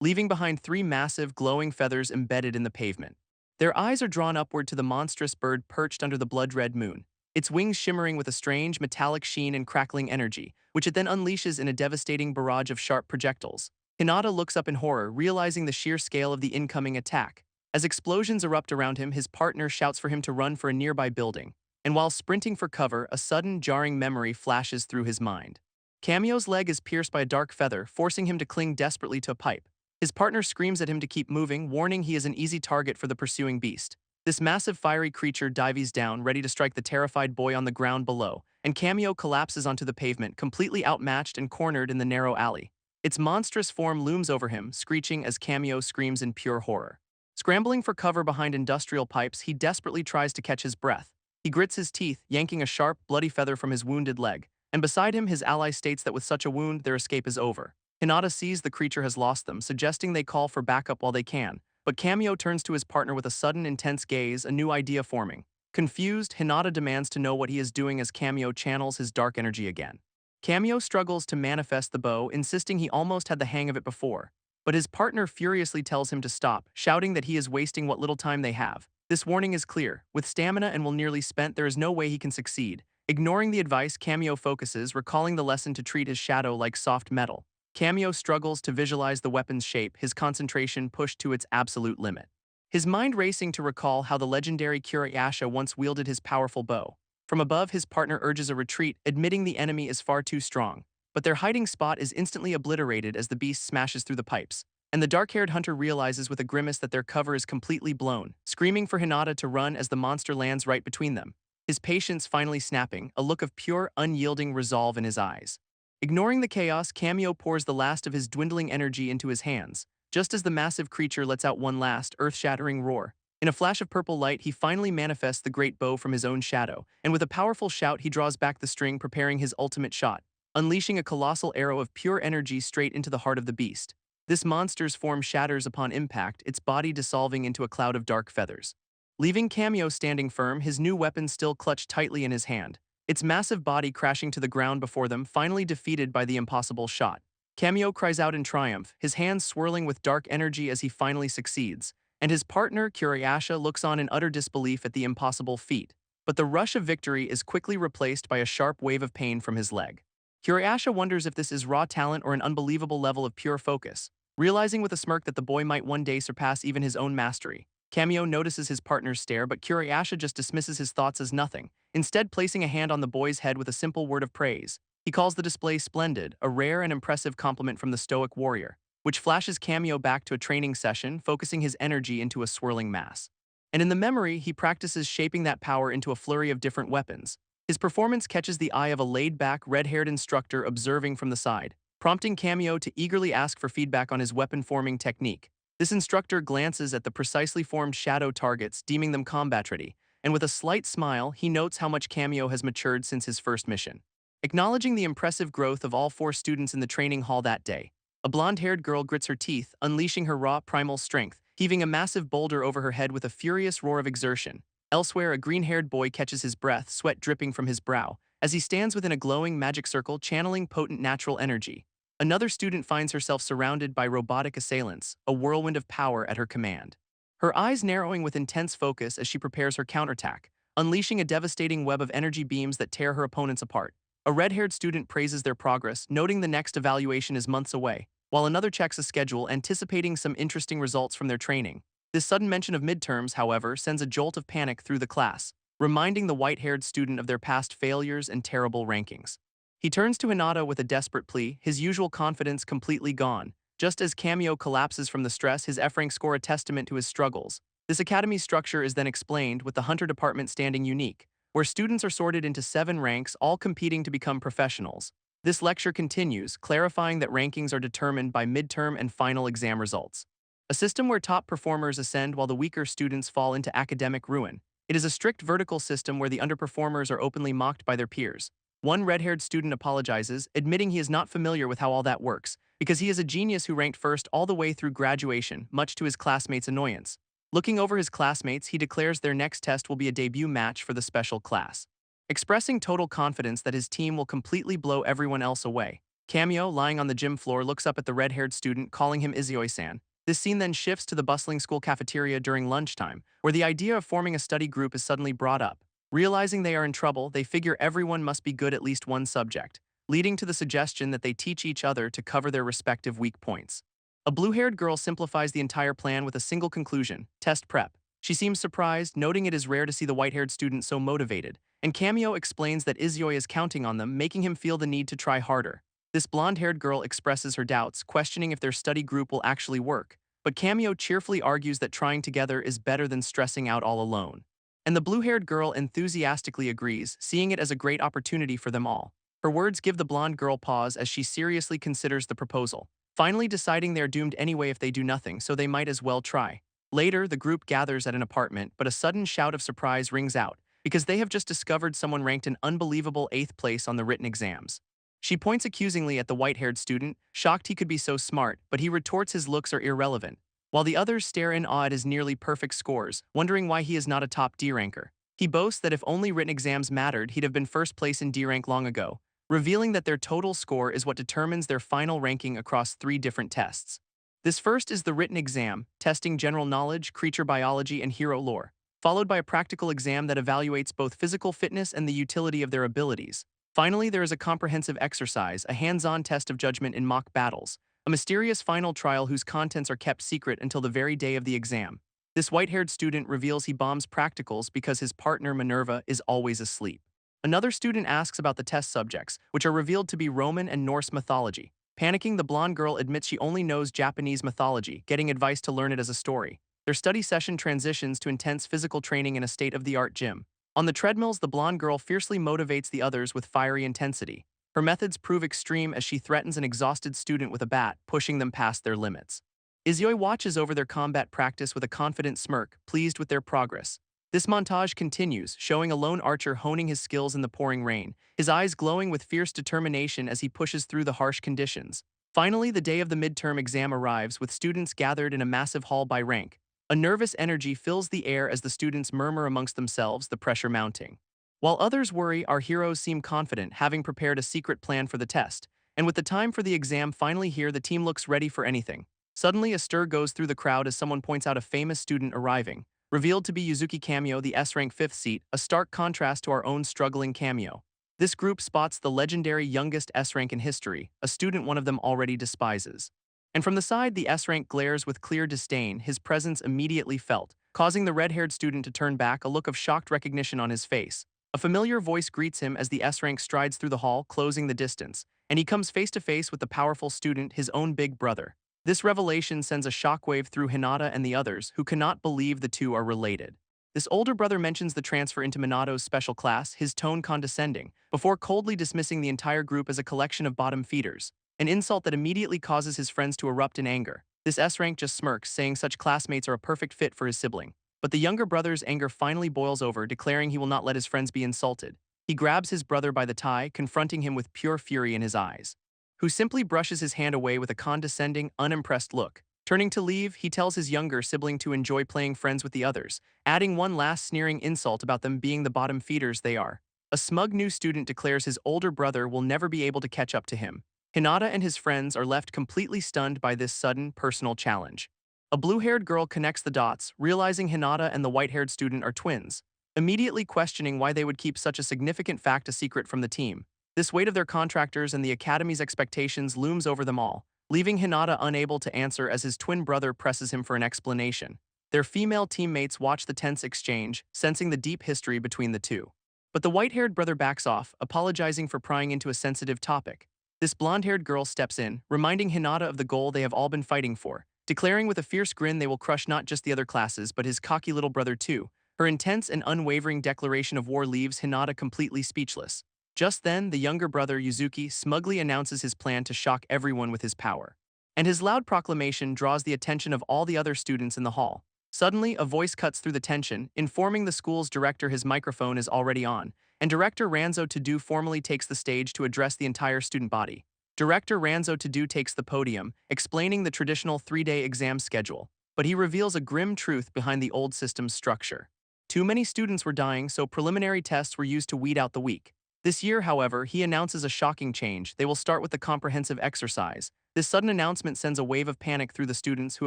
leaving behind three massive, glowing feathers embedded in the pavement. Their eyes are drawn upward to the monstrous bird perched under the blood-red moon, its wings shimmering with a strange metallic sheen and crackling energy, which it then unleashes in a devastating barrage of sharp projectiles. Hinata looks up in horror, realizing the sheer scale of the incoming attack. As explosions erupt around him, his partner shouts for him to run for a nearby building, and while sprinting for cover, a sudden, jarring memory flashes through his mind. Cameo's leg is pierced by a dark feather, forcing him to cling desperately to a pipe. His partner screams at him to keep moving, warning he is an easy target for the pursuing beast. This massive fiery creature dives down, ready to strike the terrified boy on the ground below, and Cameo collapses onto the pavement, completely outmatched and cornered in the narrow alley. Its monstrous form looms over him, screeching as Cameo screams in pure horror. Scrambling for cover behind industrial pipes, he desperately tries to catch his breath. He grits his teeth, yanking a sharp, bloody feather from his wounded leg, and beside him his ally states that with such a wound, their escape is over. Hinata sees the creature has lost them, suggesting they call for backup while they can, but Cameo turns to his partner with a sudden, intense gaze, a new idea forming. Confused, Hinata demands to know what he is doing as Cameo channels his dark energy again. Cameo struggles to manifest the bow, insisting he almost had the hang of it before, but his partner furiously tells him to stop, shouting that he is wasting what little time they have. This warning is clear. With stamina and will nearly spent, there is no way he can succeed. Ignoring the advice, Cameo focuses, recalling the lesson to treat his shadow like soft metal. Cameo struggles to visualize the weapon's shape, his concentration pushed to its absolute limit. His mind racing to recall how the legendary Kurayasha once wielded his powerful bow. From above, his partner urges a retreat, admitting the enemy is far too strong. But their hiding spot is instantly obliterated as the beast smashes through the pipes, and the dark-haired hunter realizes with a grimace that their cover is completely blown, screaming for Hinata to run as the monster lands right between them. His patience finally snapping, a look of pure, unyielding resolve in his eyes. Ignoring the chaos, Cameo pours the last of his dwindling energy into his hands, just as the massive creature lets out one last, earth-shattering roar. In a flash of purple light, he finally manifests the great bow from his own shadow, and with a powerful shout, he draws back the string, preparing his ultimate shot, unleashing a colossal arrow of pure energy straight into the heart of the beast. This monster's form shatters upon impact, its body dissolving into a cloud of dark feathers. Leaving Cameo standing firm, his new weapon still clutched tightly in his hand, its massive body crashing to the ground before them, finally defeated by the impossible shot. Cameo cries out in triumph, his hands swirling with dark energy as he finally succeeds, and his partner, Kurayasha, looks on in utter disbelief at the impossible feat. But the rush of victory is quickly replaced by a sharp wave of pain from his leg. Kurayasha wonders if this is raw talent or an unbelievable level of pure focus, realizing with a smirk that the boy might one day surpass even his own mastery. Cameo notices his partner's stare, but Kurayasha just dismisses his thoughts as nothing, instead placing a hand on the boy's head with a simple word of praise. He calls the display splendid, a rare and impressive compliment from the stoic warrior, which flashes Cameo back to a training session, focusing his energy into a swirling mass. And in the memory, he practices shaping that power into a flurry of different weapons. His performance catches the eye of a laid-back, red-haired instructor observing from the side, prompting Cameo to eagerly ask for feedback on his weapon-forming technique. This instructor glances at the precisely formed shadow targets, deeming them combat-ready, and with a slight smile, he notes how much Cameo has matured since his first mission. Acknowledging the impressive growth of all 4 students in the training hall that day, a blonde-haired girl grits her teeth, unleashing her raw, primal strength, heaving a massive boulder over her head with a furious roar of exertion. Elsewhere, a green-haired boy catches his breath, sweat dripping from his brow, as he stands within a glowing magic circle channeling potent natural energy. Another student finds herself surrounded by robotic assailants, a whirlwind of power at her command. Her eyes narrowing with intense focus as she prepares her counterattack, unleashing a devastating web of energy beams that tear her opponents apart. A red-haired student praises their progress, noting the next evaluation is months away, while another checks a schedule, anticipating some interesting results from their training. This sudden mention of midterms, however, sends a jolt of panic through the class, reminding the white-haired student of their past failures and terrible rankings. He turns to Hinata with a desperate plea, his usual confidence completely gone. Just as Cameo collapses from the stress, his F-rank score a testament to his struggles. This academy's structure is then explained, with the Hunter department standing unique, where students are sorted into 7 ranks, all competing to become professionals. This lecture continues, clarifying that rankings are determined by midterm and final exam results. A system where top performers ascend while the weaker students fall into academic ruin. It is a strict vertical system where the underperformers are openly mocked by their peers. One red-haired student apologizes, admitting he is not familiar with how all that works, because he is a genius who ranked first all the way through graduation, much to his classmates' annoyance. Looking over his classmates, he declares their next test will be a debut match for the special class. Expressing total confidence that his team will completely blow everyone else away. Cameo, lying on the gym floor, looks up at the red-haired student, calling him Izuyoi-san. This scene then shifts to the bustling school cafeteria during lunchtime, where the idea of forming a study group is suddenly brought up. Realizing they are in trouble, they figure everyone must be good at least one subject, leading to the suggestion that they teach each other to cover their respective weak points. A blue-haired girl simplifies the entire plan with a single conclusion: test prep. She seems surprised, noting it is rare to see the white-haired student so motivated, and Cameo explains that Izuyoi is counting on them, making him feel the need to try harder. This blonde-haired girl expresses her doubts, questioning if their study group will actually work, but Cameo cheerfully argues that trying together is better than stressing out all alone. And the blue-haired girl enthusiastically agrees, seeing it as a great opportunity for them all. Her words give the blonde girl pause as she seriously considers the proposal, finally deciding they are doomed anyway if they do nothing, so they might as well try. Later, the group gathers at an apartment, but a sudden shout of surprise rings out, because they have just discovered someone ranked an unbelievable 8th place on the written exams. She points accusingly at the white-haired student, shocked he could be so smart, but he retorts his looks are irrelevant, while the others stare in awe at his nearly perfect scores, wondering why he is not a top D ranker. He boasts that if only written exams mattered, he'd have been first place in D rank long ago, revealing that their total score is what determines their final ranking across 3 different tests. This first is the written exam, testing general knowledge, creature biology, and hero lore, followed by a practical exam that evaluates both physical fitness and the utility of their abilities. Finally, there is a comprehensive exercise, a hands-on test of judgment in mock battles, a mysterious final trial whose contents are kept secret until the very day of the exam. This white-haired student reveals he bombs practicals because his partner Minerva is always asleep. Another student asks about the test subjects, which are revealed to be Roman and Norse mythology. Panicking, the blonde girl admits she only knows Japanese mythology, getting advice to learn it as a story. Their study session transitions to intense physical training in a state-of-the-art gym. On the treadmills, the blonde girl fiercely motivates the others with fiery intensity. Her methods prove extreme as she threatens an exhausted student with a bat, pushing them past their limits. Izuyoi watches over their combat practice with a confident smirk, pleased with their progress. This montage continues, showing a lone archer honing his skills in the pouring rain, his eyes glowing with fierce determination as he pushes through the harsh conditions. Finally, the day of the midterm exam arrives, with students gathered in a massive hall by rank. A nervous energy fills the air as the students murmur amongst themselves, the pressure mounting. While others worry, our heroes seem confident, having prepared a secret plan for the test. And with the time for the exam finally here, the team looks ready for anything. Suddenly, a stir goes through the crowd as someone points out a famous student arriving, revealed to be Yuzuki Cameo, the S-rank 5th seat, a stark contrast to our own struggling Cameo. This group spots the legendary youngest S-rank in history, a student one of them already despises. And from the side, the S-rank glares with clear disdain, his presence immediately felt, causing the red-haired student to turn back, a look of shocked recognition on his face. A familiar voice greets him as the S-rank strides through the hall, closing the distance, and he comes face to face with the powerful student, his own big brother. This revelation sends a shockwave through Hinata and the others, who cannot believe the two are related. This older brother mentions the transfer into Minato's special class, his tone condescending, before coldly dismissing the entire group as a collection of bottom feeders, an insult that immediately causes his friends to erupt in anger. This S-rank just smirks, saying such classmates are a perfect fit for his sibling. But the younger brother's anger finally boils over, declaring he will not let his friends be insulted. He grabs his brother by the tie, confronting him with pure fury in his eyes, who simply brushes his hand away with a condescending, unimpressed look. Turning to leave, he tells his younger sibling to enjoy playing friends with the others, adding one last sneering insult about them being the bottom feeders they are. A smug new student declares his older brother will never be able to catch up to him. Hinata and his friends are left completely stunned by this sudden, personal challenge. A blue-haired girl connects the dots, realizing Hinata and the white-haired student are twins, immediately questioning why they would keep such a significant fact a secret from the team. This weight of their contractors and the Academy's expectations looms over them all, leaving Hinata unable to answer as his twin brother presses him for an explanation. Their female teammates watch the tense exchange, sensing the deep history between the two. But the white-haired brother backs off, apologizing for prying into a sensitive topic. This blonde-haired girl steps in, reminding Hinata of the goal they have all been fighting for, declaring with a fierce grin they will crush not just the other classes but his cocky little brother too. Her intense and unwavering declaration of war leaves Hinata completely speechless. Just then, the younger brother, Yuzuki, smugly announces his plan to shock everyone with his power. And his loud proclamation draws the attention of all the other students in the hall. Suddenly, a voice cuts through the tension, informing the school's director his microphone is already on, and Director Ranzo Tadu formally takes the stage to address the entire student body. Director Ranzo Tadu takes the podium, explaining the traditional 3-day exam schedule, but he reveals a grim truth behind the old system's structure. Too many students were dying, so preliminary tests were used to weed out the weak. This year, however, he announces a shocking change. They will start with the comprehensive exercise. This sudden announcement sends a wave of panic through the students who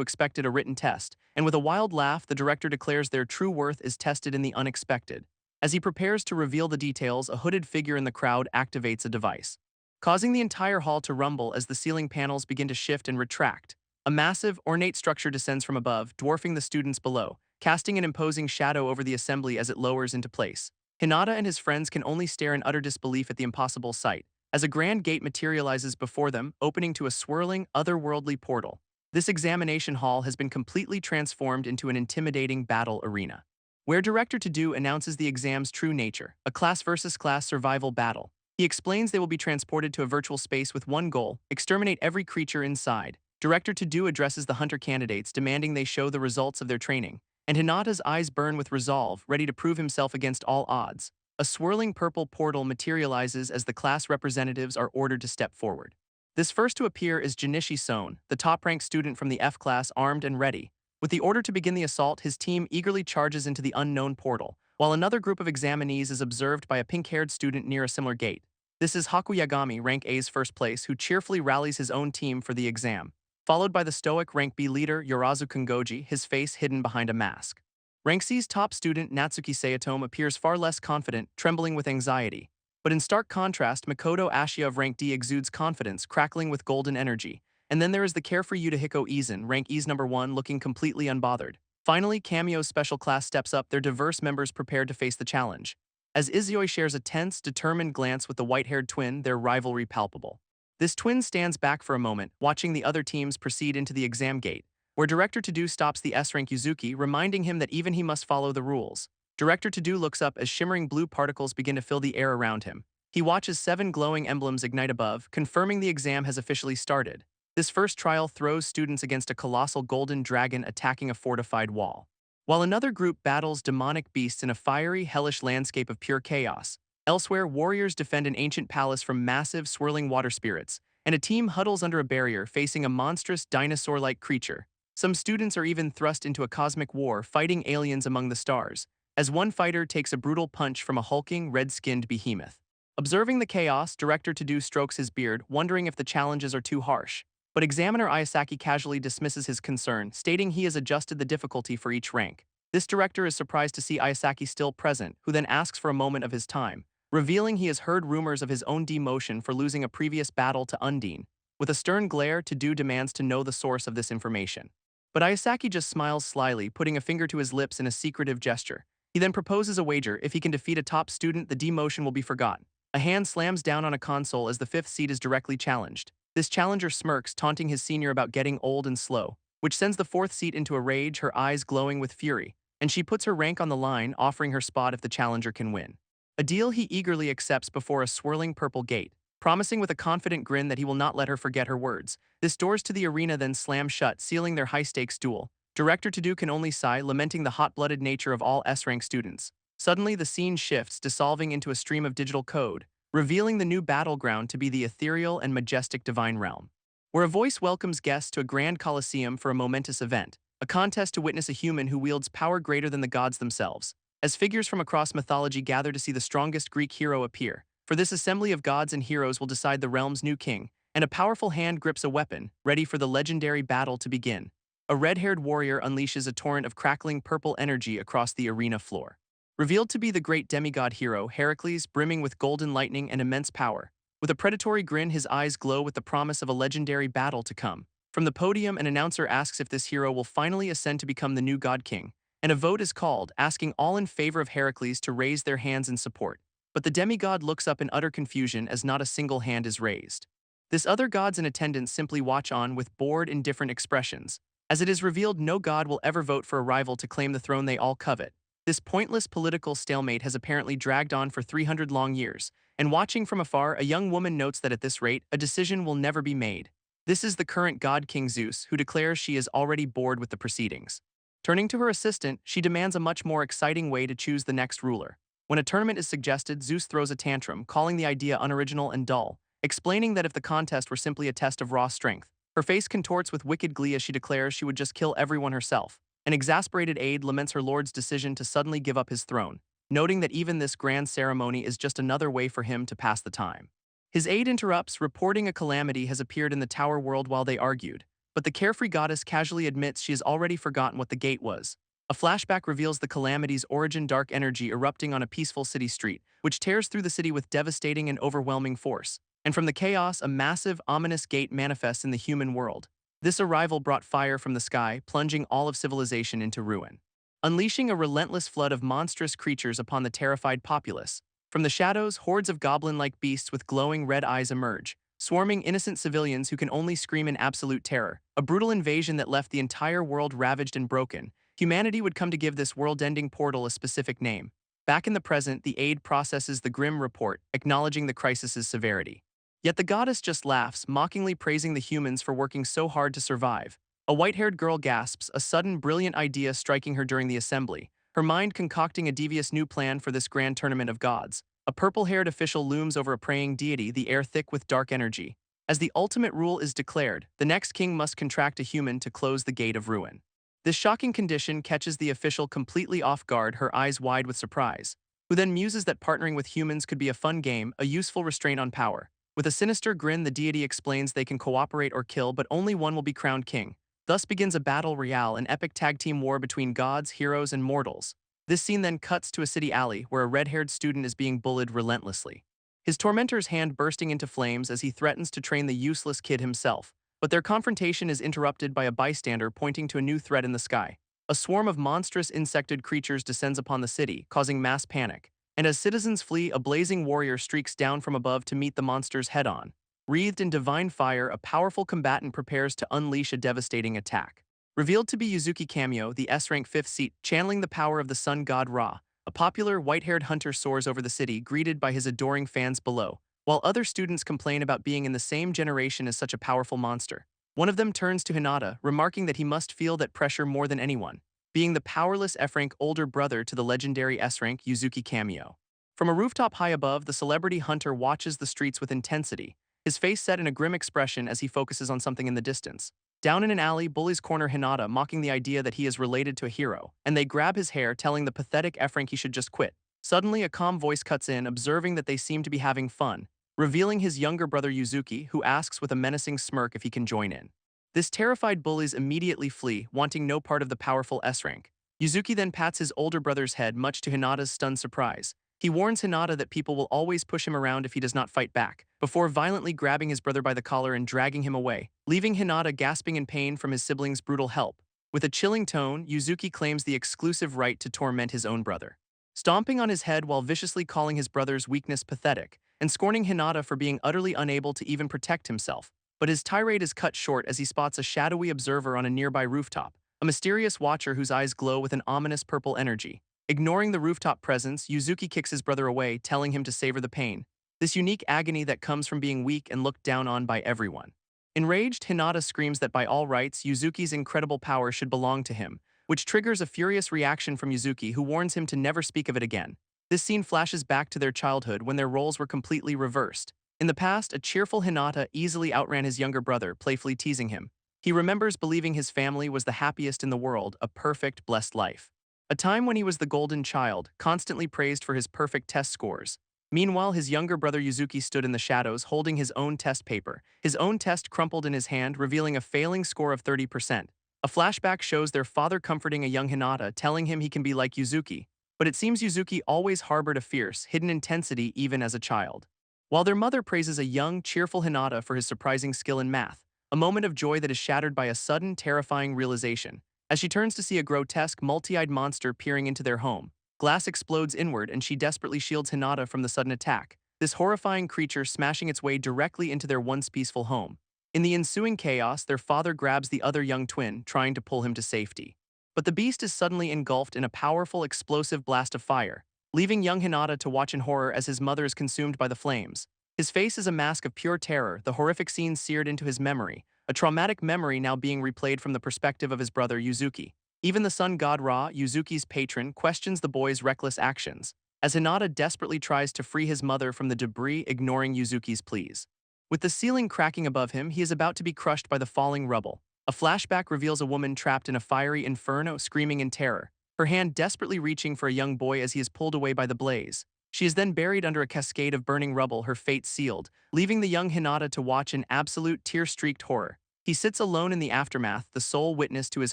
expected a written test, and with a wild laugh, the director declares their true worth is tested in the unexpected. As he prepares to reveal the details, a hooded figure in the crowd activates a device, causing the entire hall to rumble as the ceiling panels begin to shift and retract. A massive, ornate structure descends from above, dwarfing the students below, casting an imposing shadow over the assembly as it lowers into place. Hinata and his friends can only stare in utter disbelief at the impossible sight, as a grand gate materializes before them, opening to a swirling, otherworldly portal. This examination hall has been completely transformed into an intimidating battle arena, where Director Tadu announces the exam's true nature, a class versus class survival battle. He explains they will be transported to a virtual space with one goal: exterminate every creature inside. Director Tadu addresses the hunter candidates, demanding they show the results of their training, and Hinata's eyes burn with resolve, ready to prove himself against all odds. A swirling purple portal materializes as the class representatives are ordered to step forward. This first to appear is Jinishi Son, the top-ranked student from the F class, armed and ready. With the order to begin the assault, his team eagerly charges into the unknown portal, while another group of examinees is observed by a pink-haired student near a similar gate. This is Haku Yagami, rank A's first place, who cheerfully rallies his own team for the exam, followed by the stoic rank B leader Yorazu Kungoji, his face hidden behind a mask. Rank C's top student Natsuki Sayatome appears far less confident, trembling with anxiety. But in stark contrast, Makoto Ashia of rank D exudes confidence, crackling with golden energy. And then there is the carefree Yutahiko Izan, rank E's number 1, looking completely unbothered. Finally, Cameo's special class steps up, their diverse members prepared to face the challenge. As Izuyoi shares a tense, determined glance with the white-haired twin, their rivalry palpable. This twin stands back for a moment, watching the other teams proceed into the exam gate, where Director Tadu stops the S-rank Yuzuki, reminding him that even he must follow the rules. Director Tadu looks up as shimmering blue particles begin to fill the air around him. He watches 7 glowing emblems ignite above, confirming the exam has officially started. This first trial throws students against a colossal golden dragon attacking a fortified wall, while another group battles demonic beasts in a fiery, hellish landscape of pure chaos. Elsewhere, warriors defend an ancient palace from massive, swirling water spirits, and a team huddles under a barrier facing a monstrous, dinosaur-like creature. Some students are even thrust into a cosmic war, fighting aliens among the stars, as one fighter takes a brutal punch from a hulking, red-skinned behemoth. Observing the chaos, Director Tadu strokes his beard, wondering if the challenges are too harsh. But Examiner Ayasaki casually dismisses his concern, stating he has adjusted the difficulty for each rank. This director is surprised to see Ayasaki still present, who then asks for a moment of his time, revealing he has heard rumors of his own demotion for losing a previous battle to Undine. With a stern glare, Tadu demands to know the source of this information. But Ayasaki just smiles slyly, putting a finger to his lips in a secretive gesture. He then proposes a wager: if he can defeat a top student, the demotion will be forgotten. A hand slams down on a console as the 5th seat is directly challenged. This challenger smirks, taunting his senior about getting old and slow, which sends the 4th seat into a rage, her eyes glowing with fury, and she puts her rank on the line, offering her spot if the challenger can win. A deal he eagerly accepts before a swirling purple gate, promising with a confident grin that he will not let her forget her words. This doors to the arena then slam shut, sealing their high-stakes duel. Director Tadu can only sigh, lamenting the hot-blooded nature of all S-rank students. Suddenly, the scene shifts, dissolving into a stream of digital code, revealing the new battleground to be the ethereal and majestic Divine Realm, where a voice welcomes guests to a grand coliseum for a momentous event, a contest to witness a human who wields power greater than the gods themselves. As figures from across mythology gather to see the strongest Greek hero appear, for this assembly of gods and heroes will decide the realm's new king, and a powerful hand grips a weapon, ready for the legendary battle to begin. A red-haired warrior unleashes a torrent of crackling purple energy across the arena floor. Revealed to be the great demigod hero, Heracles, brimming with golden lightning and immense power. With a predatory grin, his eyes glow with the promise of a legendary battle to come. From the podium, an announcer asks if this hero will finally ascend to become the new god king, and a vote is called, asking all in favor of Heracles to raise their hands in support. But the demigod looks up in utter confusion as not a single hand is raised. This other gods in attendance simply watch on with bored, indifferent expressions. As it is revealed, no god will ever vote for a rival to claim the throne they all covet. This pointless political stalemate has apparently dragged on for 300 long years, and watching from afar, a young woman notes that at this rate, a decision will never be made. This is the current god King Zeus, who declares she is already bored with the proceedings. Turning to her assistant, she demands a much more exciting way to choose the next ruler. When a tournament is suggested, Zeus throws a tantrum, calling the idea unoriginal and dull, explaining that if the contest were simply a test of raw strength. Her face contorts with wicked glee as she declares she would just kill everyone herself. An exasperated aide laments her lord's decision to suddenly give up his throne, noting that even this grand ceremony is just another way for him to pass the time. His aide interrupts, reporting a calamity has appeared in the tower world while they argued, but the carefree goddess casually admits she has already forgotten what the gate was. A flashback reveals the calamity's origin: dark energy erupting on a peaceful city street, which tears through the city with devastating and overwhelming force. And from the chaos, a massive, ominous gate manifests in the human world. This arrival brought fire from the sky, plunging all of civilization into ruin, unleashing a relentless flood of monstrous creatures upon the terrified populace. From the shadows, hordes of goblin-like beasts with glowing red eyes emerge, swarming innocent civilians who can only scream in absolute terror. A brutal invasion that left the entire world ravaged and broken. Humanity would come to give this world-ending portal a specific name. Back in the present, the aide processes the grim report, acknowledging the crisis's severity. Yet the goddess just laughs, mockingly praising the humans for working so hard to survive. A white-haired girl gasps, a sudden brilliant idea striking her during the assembly, her mind concocting a devious new plan for this grand tournament of gods. A purple-haired official looms over a praying deity, the air thick with dark energy. As the ultimate rule is declared, the next king must contract a human to close the gate of ruin. This shocking condition catches the official completely off guard, her eyes wide with surprise, who then muses that partnering with humans could be a fun game, a useful restraint on power. With a sinister grin, the deity explains they can cooperate or kill, but only one will be crowned king. Thus begins a battle royale, an epic tag team war between gods, heroes, and mortals. This scene then cuts to a city alley where a red-haired student is being bullied relentlessly, his tormentor's hand bursting into flames as he threatens to train the useless kid himself. But their confrontation is interrupted by a bystander pointing to a new threat in the sky. A swarm of monstrous insected creatures descends upon the city, causing mass panic. And as citizens flee, a blazing warrior streaks down from above to meet the monsters head-on. Wreathed in divine fire, a powerful combatant prepares to unleash a devastating attack. Revealed to be Yuzuki Kamio, the S-rank 5th seat, channeling the power of the sun god Ra, a popular white-haired hunter soars over the city, greeted by his adoring fans below, while other students complain about being in the same generation as such a powerful monster. One of them turns to Hinata, remarking that he must feel that pressure more than anyone, being the powerless F-rank older brother to the legendary S-rank Yuzuki Kamio. From a rooftop high above, the celebrity hunter watches the streets with intensity, his face set in a grim expression as he focuses on something in the distance. Down in an alley, bullies corner Hinata, mocking the idea that he is related to a hero, and they grab his hair, telling the pathetic F-rank he should just quit. Suddenly, a calm voice cuts in, observing that they seem to be having fun, revealing his younger brother Yuzuki, who asks with a menacing smirk if he can join in. This terrified bullies immediately flee, wanting no part of the powerful S-rank. Yuzuki then pats his older brother's head, much to Hinata's stunned surprise. He warns Hinata that people will always push him around if he does not fight back, before violently grabbing his brother by the collar and dragging him away, leaving Hinata gasping in pain from his siblings' brutal help. With a chilling tone, Yuzuki claims the exclusive right to torment his own brother, stomping on his head while viciously calling his brother's weakness pathetic, and scorning Hinata for being utterly unable to even protect himself. But his tirade is cut short as he spots a shadowy observer on a nearby rooftop, a mysterious watcher whose eyes glow with an ominous purple energy. Ignoring the rooftop presence, Yuzuki kicks his brother away, telling him to savor the pain, this unique agony that comes from being weak and looked down on by everyone. Enraged, Hinata screams that by all rights, Yuzuki's incredible power should belong to him, which triggers a furious reaction from Yuzuki, who warns him to never speak of it again. This scene flashes back to their childhood when their roles were completely reversed. In the past, a cheerful Hinata easily outran his younger brother, playfully teasing him. He remembers believing his family was the happiest in the world, a perfect, blessed life. A time when he was the golden child, constantly praised for his perfect test scores. Meanwhile, his younger brother Yuzuki stood in the shadows, holding his own test paper, his own test crumpled in his hand, revealing a failing score of 30%. A flashback shows their father comforting a young Hinata, telling him he can be like Yuzuki. But it seems Yuzuki always harbored a fierce, hidden intensity even as a child. While their mother praises a young, cheerful Hinata for his surprising skill in math, a moment of joy that is shattered by a sudden, terrifying realization. As she turns to see a grotesque, multi-eyed monster peering into their home, glass explodes inward and she desperately shields Hinata from the sudden attack, this horrifying creature smashing its way directly into their once peaceful home. In the ensuing chaos, their father grabs the other young twin, trying to pull him to safety. But the beast is suddenly engulfed in a powerful, explosive blast of fire, leaving young Hinata to watch in horror as his mother is consumed by the flames. His face is a mask of pure terror, the horrific scene seared into his memory, a traumatic memory now being replayed from the perspective of his brother Yuzuki. Even the sun god Ra, Yuzuki's patron, questions the boy's reckless actions, as Hinata desperately tries to free his mother from the debris, ignoring Yuzuki's pleas. With the ceiling cracking above him, he is about to be crushed by the falling rubble. A flashback reveals a woman trapped in a fiery inferno, screaming in terror, her hand desperately reaching for a young boy as he is pulled away by the blaze. She is then buried under a cascade of burning rubble, her fate sealed, leaving the young Hinata to watch in absolute tear-streaked horror. He sits alone in the aftermath, the sole witness to his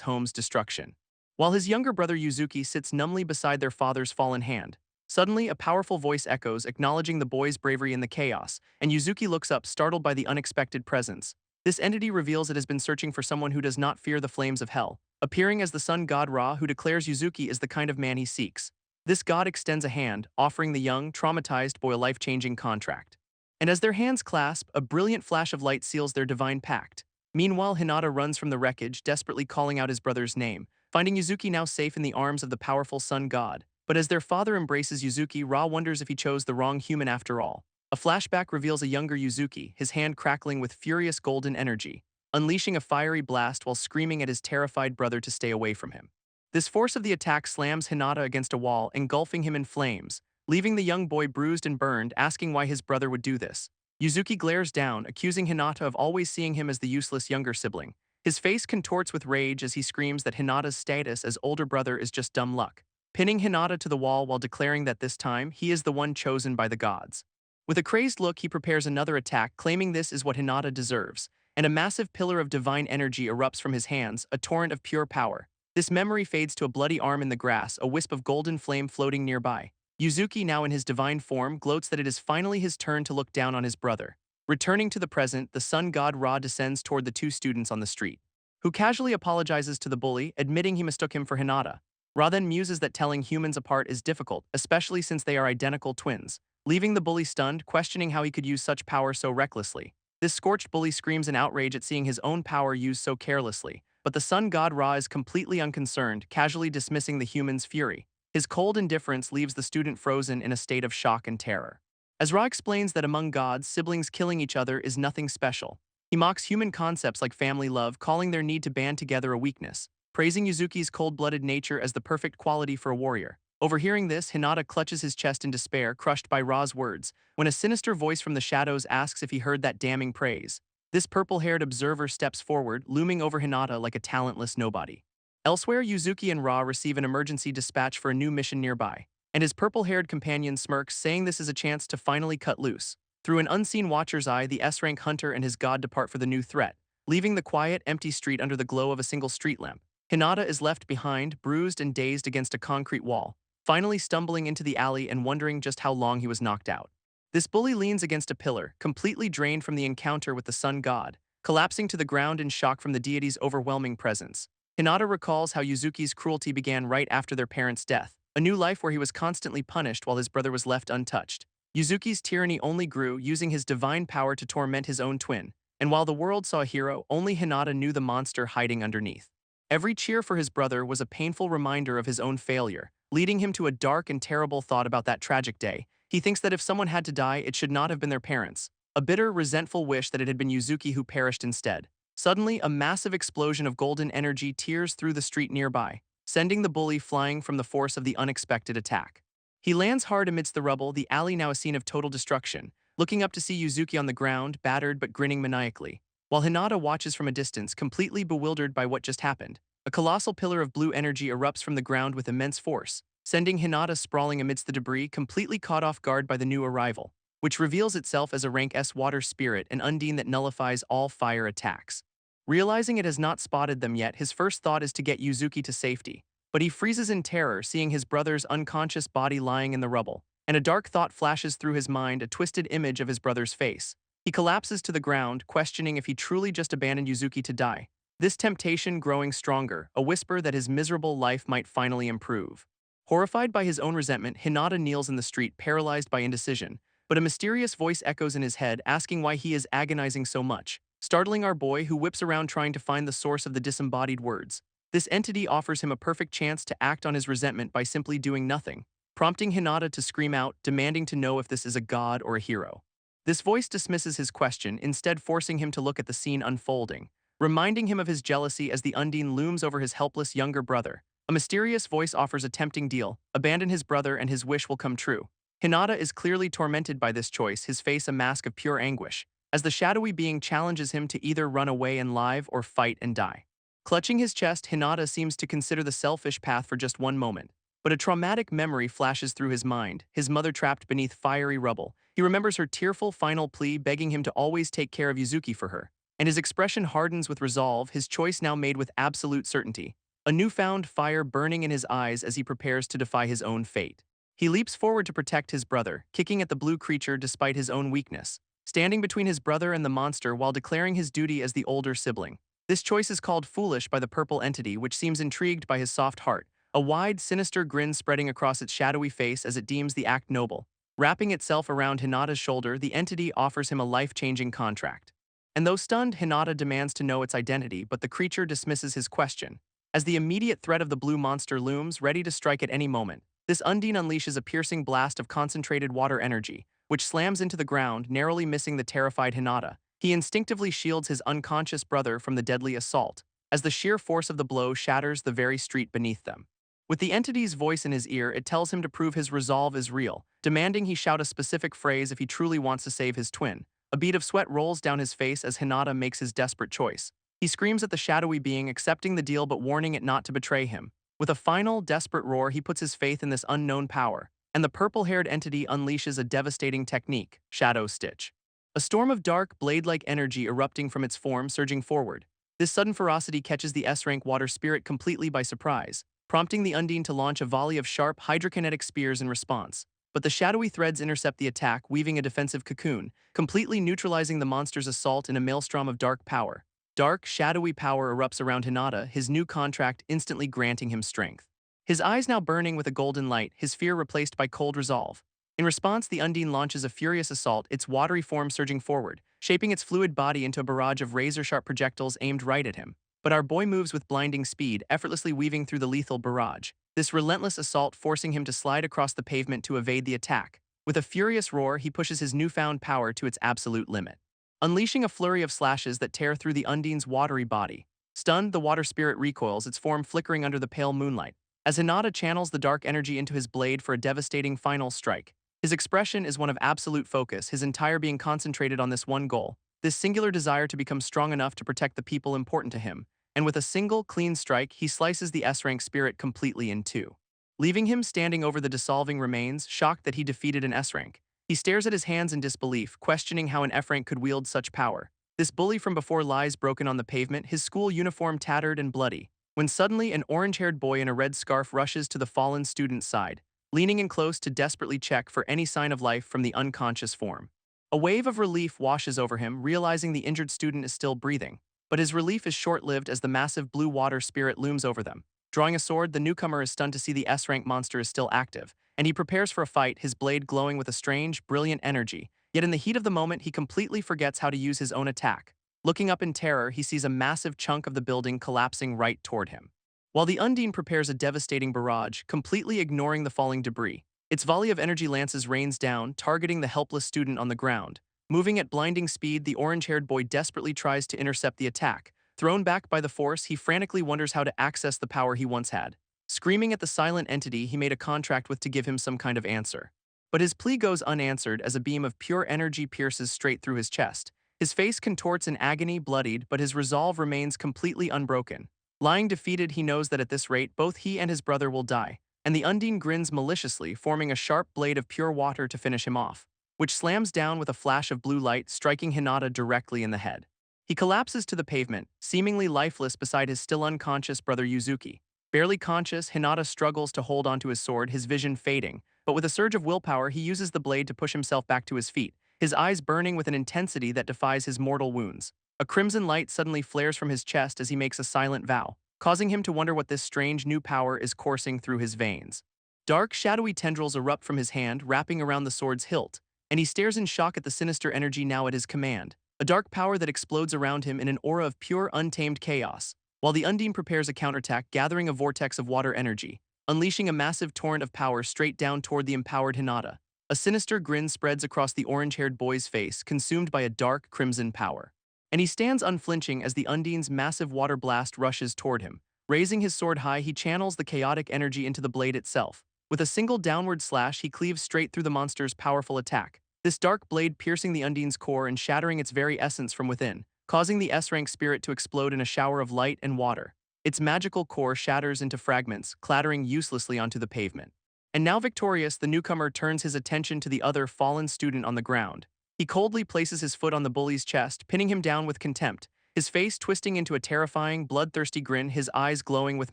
home's destruction. While his younger brother Yuzuki sits numbly beside their father's fallen hand, suddenly a powerful voice echoes, acknowledging the boy's bravery in the chaos, and Yuzuki looks up, startled by the unexpected presence. This entity reveals it has been searching for someone who does not fear the flames of hell, appearing as the sun god Ra, who declares Yuzuki is the kind of man he seeks. This god extends a hand, offering the young, traumatized boy a life-changing contract. And as their hands clasp, a brilliant flash of light seals their divine pact. Meanwhile, Hinata runs from the wreckage, desperately calling out his brother's name, finding Yuzuki now safe in the arms of the powerful sun god. But as their father embraces Yuzuki, Ra wonders if he chose the wrong human after all. A flashback reveals a younger Yuzuki, his hand crackling with furious golden energy, unleashing a fiery blast while screaming at his terrified brother to stay away from him. This force of the attack slams Hinata against a wall, engulfing him in flames, leaving the young boy bruised and burned, asking why his brother would do this. Yuzuki glares down, accusing Hinata of always seeing him as the useless younger sibling. His face contorts with rage as he screams that Hinata's status as older brother is just dumb luck, pinning Hinata to the wall while declaring that this time he is the one chosen by the gods. With a crazed look, he prepares another attack, claiming this is what Hinata deserves, and a massive pillar of divine energy erupts from his hands, a torrent of pure power. This memory fades to a bloody arm in the grass, a wisp of golden flame floating nearby. Yuzuki, now in his divine form, gloats that it is finally his turn to look down on his brother. Returning to the present, the sun god Ra descends toward the two students on the street, who casually apologizes to the bully, admitting he mistook him for Hinata. Ra then muses that telling humans apart is difficult, especially since they are identical twins, leaving the bully stunned, questioning how he could use such power so recklessly. This scorched bully screams in outrage at seeing his own power used so carelessly, but the sun god Ra is completely unconcerned, casually dismissing the human's fury. His cold indifference leaves the student frozen in a state of shock and terror. As Ra explains that among gods, siblings killing each other is nothing special. He mocks human concepts like family love, calling their need to band together a weakness, praising Yuzuki's cold-blooded nature as the perfect quality for a warrior. Overhearing this, Hinata clutches his chest in despair, crushed by Ra's words, when a sinister voice from the shadows asks if he heard that damning praise. This purple-haired observer steps forward, looming over Hinata like a talentless nobody. Elsewhere, Yuzuki and Ra receive an emergency dispatch for a new mission nearby, and his purple-haired companion smirks, saying this is a chance to finally cut loose. Through an unseen watcher's eye, the S-rank hunter and his god depart for the new threat, leaving the quiet, empty street under the glow of a single street lamp. Hinata is left behind, bruised and dazed against a concrete wall, finally stumbling into the alley and wondering just how long he was knocked out. This bully leans against a pillar, completely drained from the encounter with the sun god, collapsing to the ground in shock from the deity's overwhelming presence. Hinata recalls how Yuzuki's cruelty began right after their parents' death, a new life where he was constantly punished while his brother was left untouched. Yuzuki's tyranny only grew, using his divine power to torment his own twin, and while the world saw a hero, only Hinata knew the monster hiding underneath. Every cheer for his brother was a painful reminder of his own failure, leading him to a dark and terrible thought about that tragic day. He thinks that if someone had to die, it should not have been their parents, a bitter, resentful wish that it had been Yuzuki who perished instead. Suddenly, a massive explosion of golden energy tears through the street nearby, sending the bully flying from the force of the unexpected attack. He lands hard amidst the rubble, the alley now a scene of total destruction, looking up to see Yuzuki on the ground, battered but grinning maniacally, while Hinata watches from a distance, completely bewildered by what just happened. A colossal pillar of blue energy erupts from the ground with immense force, sending Hinata sprawling amidst the debris, completely caught off guard by the new arrival, which reveals itself as a rank S water spirit, an undine that nullifies all fire attacks. Realizing it has not spotted them yet, his first thought is to get Yuzuki to safety, but he freezes in terror, seeing his brother's unconscious body lying in the rubble, and a dark thought flashes through his mind, a twisted image of his brother's face. He collapses to the ground, questioning if he truly just abandoned Yuzuki to die. This temptation growing stronger, a whisper that his miserable life might finally improve. Horrified by his own resentment, Hinata kneels in the street, paralyzed by indecision, but a mysterious voice echoes in his head, asking why he is agonizing so much, startling our boy, who whips around trying to find the source of the disembodied words. This entity offers him a perfect chance to act on his resentment by simply doing nothing, prompting Hinata to scream out, demanding to know if this is a god or a hero. This voice dismisses his question, instead forcing him to look at the scene unfolding, reminding him of his jealousy as the Undine looms over his helpless younger brother. A mysterious voice offers a tempting deal: abandon his brother and his wish will come true. Hinata is clearly tormented by this choice, his face a mask of pure anguish, as the shadowy being challenges him to either run away and live or fight and die. Clutching his chest, Hinata seems to consider the selfish path for just one moment. But a traumatic memory flashes through his mind, his mother trapped beneath fiery rubble. He remembers her tearful final plea begging him to always take care of Yuzuki for her. And his expression hardens with resolve, his choice now made with absolute certainty. A newfound fire burning in his eyes as he prepares to defy his own fate. He leaps forward to protect his brother, kicking at the blue creature despite his own weakness, standing between his brother and the monster while declaring his duty as the older sibling. This choice is called foolish by the purple entity, which seems intrigued by his soft heart, a wide, sinister grin spreading across its shadowy face as it deems the act noble. Wrapping itself around Hinata's shoulder, the entity offers him a life-changing contract. And though stunned, Hinata demands to know its identity, but the creature dismisses his question. As the immediate threat of the blue monster looms, ready to strike at any moment, this Undine unleashes a piercing blast of concentrated water energy, which slams into the ground, narrowly missing the terrified Hinata. He instinctively shields his unconscious brother from the deadly assault, as the sheer force of the blow shatters the very street beneath them. With the entity's voice in his ear, it tells him to prove his resolve is real, demanding he shout a specific phrase if he truly wants to save his twin. A bead of sweat rolls down his face as Hinata makes his desperate choice. He screams at the shadowy being, accepting the deal but warning it not to betray him. With a final, desperate roar, he puts his faith in this unknown power, and the purple-haired entity unleashes a devastating technique, Shadow Stitch. A storm of dark, blade-like energy erupting from its form, surging forward. This sudden ferocity catches the S-rank water spirit completely by surprise, prompting the Undine to launch a volley of sharp, hydrokinetic spears in response. But the shadowy threads intercept the attack, weaving a defensive cocoon, completely neutralizing the monster's assault in a maelstrom of dark power. Dark, shadowy power erupts around Hinata, his new contract instantly granting him strength. His eyes now burning with a golden light, his fear replaced by cold resolve. In response, the Undine launches a furious assault, its watery form surging forward, shaping its fluid body into a barrage of razor-sharp projectiles aimed right at him. But our boy moves with blinding speed, effortlessly weaving through the lethal barrage, this relentless assault forcing him to slide across the pavement to evade the attack. With a furious roar, he pushes his newfound power to its absolute limit, unleashing a flurry of slashes that tear through the Undine's watery body. Stunned, the water spirit recoils, its form flickering under the pale moonlight. As Hinata channels the dark energy into his blade for a devastating final strike, his expression is one of absolute focus, his entire being concentrated on this one goal, this singular desire to become strong enough to protect the people important to him. And with a single, clean strike, he slices the S-rank spirit completely in two, leaving him standing over the dissolving remains, shocked that he defeated an S-rank. He stares at his hands in disbelief, questioning how an F-rank could wield such power. This bully from before lies broken on the pavement, his school uniform tattered and bloody, when suddenly an orange-haired boy in a red scarf rushes to the fallen student's side, leaning in close to desperately check for any sign of life from the unconscious form. A wave of relief washes over him, realizing the injured student is still breathing. But his relief is short-lived as the massive blue water spirit looms over them. Drawing a sword, the newcomer is stunned to see the S-rank monster is still active, and he prepares for a fight, his blade glowing with a strange, brilliant energy. Yet in the heat of the moment, he completely forgets how to use his own attack. Looking up in terror, he sees a massive chunk of the building collapsing right toward him. While the Undine prepares a devastating barrage, completely ignoring the falling debris, its volley of energy lances rains down, targeting the helpless student on the ground. Moving at blinding speed, the orange-haired boy desperately tries to intercept the attack. Thrown back by the force, he frantically wonders how to access the power he once had. Screaming at the silent entity he made a contract with to give him some kind of answer. But his plea goes unanswered as a beam of pure energy pierces straight through his chest. His face contorts in agony, bloodied, but his resolve remains completely unbroken. Lying defeated, he knows that at this rate, both he and his brother will die. And the Undine grins maliciously, forming a sharp blade of pure water to finish him off, which slams down with a flash of blue light, striking Hinata directly in the head. He collapses to the pavement, seemingly lifeless beside his still unconscious brother Yuzuki. Barely conscious, Hinata struggles to hold onto his sword, his vision fading, but with a surge of willpower, he uses the blade to push himself back to his feet, his eyes burning with an intensity that defies his mortal wounds. A crimson light suddenly flares from his chest as he makes a silent vow, causing him to wonder what this strange new power is coursing through his veins. Dark, shadowy tendrils erupt from his hand, wrapping around the sword's hilt, and he stares in shock at the sinister energy now at his command, a dark power that explodes around him in an aura of pure, untamed chaos, while the Undine prepares a counterattack, gathering a vortex of water energy, unleashing a massive torrent of power straight down toward the empowered Hinata. A sinister grin spreads across the orange-haired boy's face, consumed by a dark, crimson power. and he stands unflinching as the Undine's massive water blast rushes toward him. Raising his sword high, he channels the chaotic energy into the blade itself. With a single downward slash, he cleaves straight through the monster's powerful attack, this dark blade piercing the Undine's core and shattering its very essence from within, causing the S-rank spirit to explode in a shower of light and water. Its magical core shatters into fragments, clattering uselessly onto the pavement. And now victorious, the newcomer turns his attention to the other fallen student on the ground. He coldly places his foot on the bully's chest, pinning him down with contempt, his face twisting into a terrifying, bloodthirsty grin, his eyes glowing with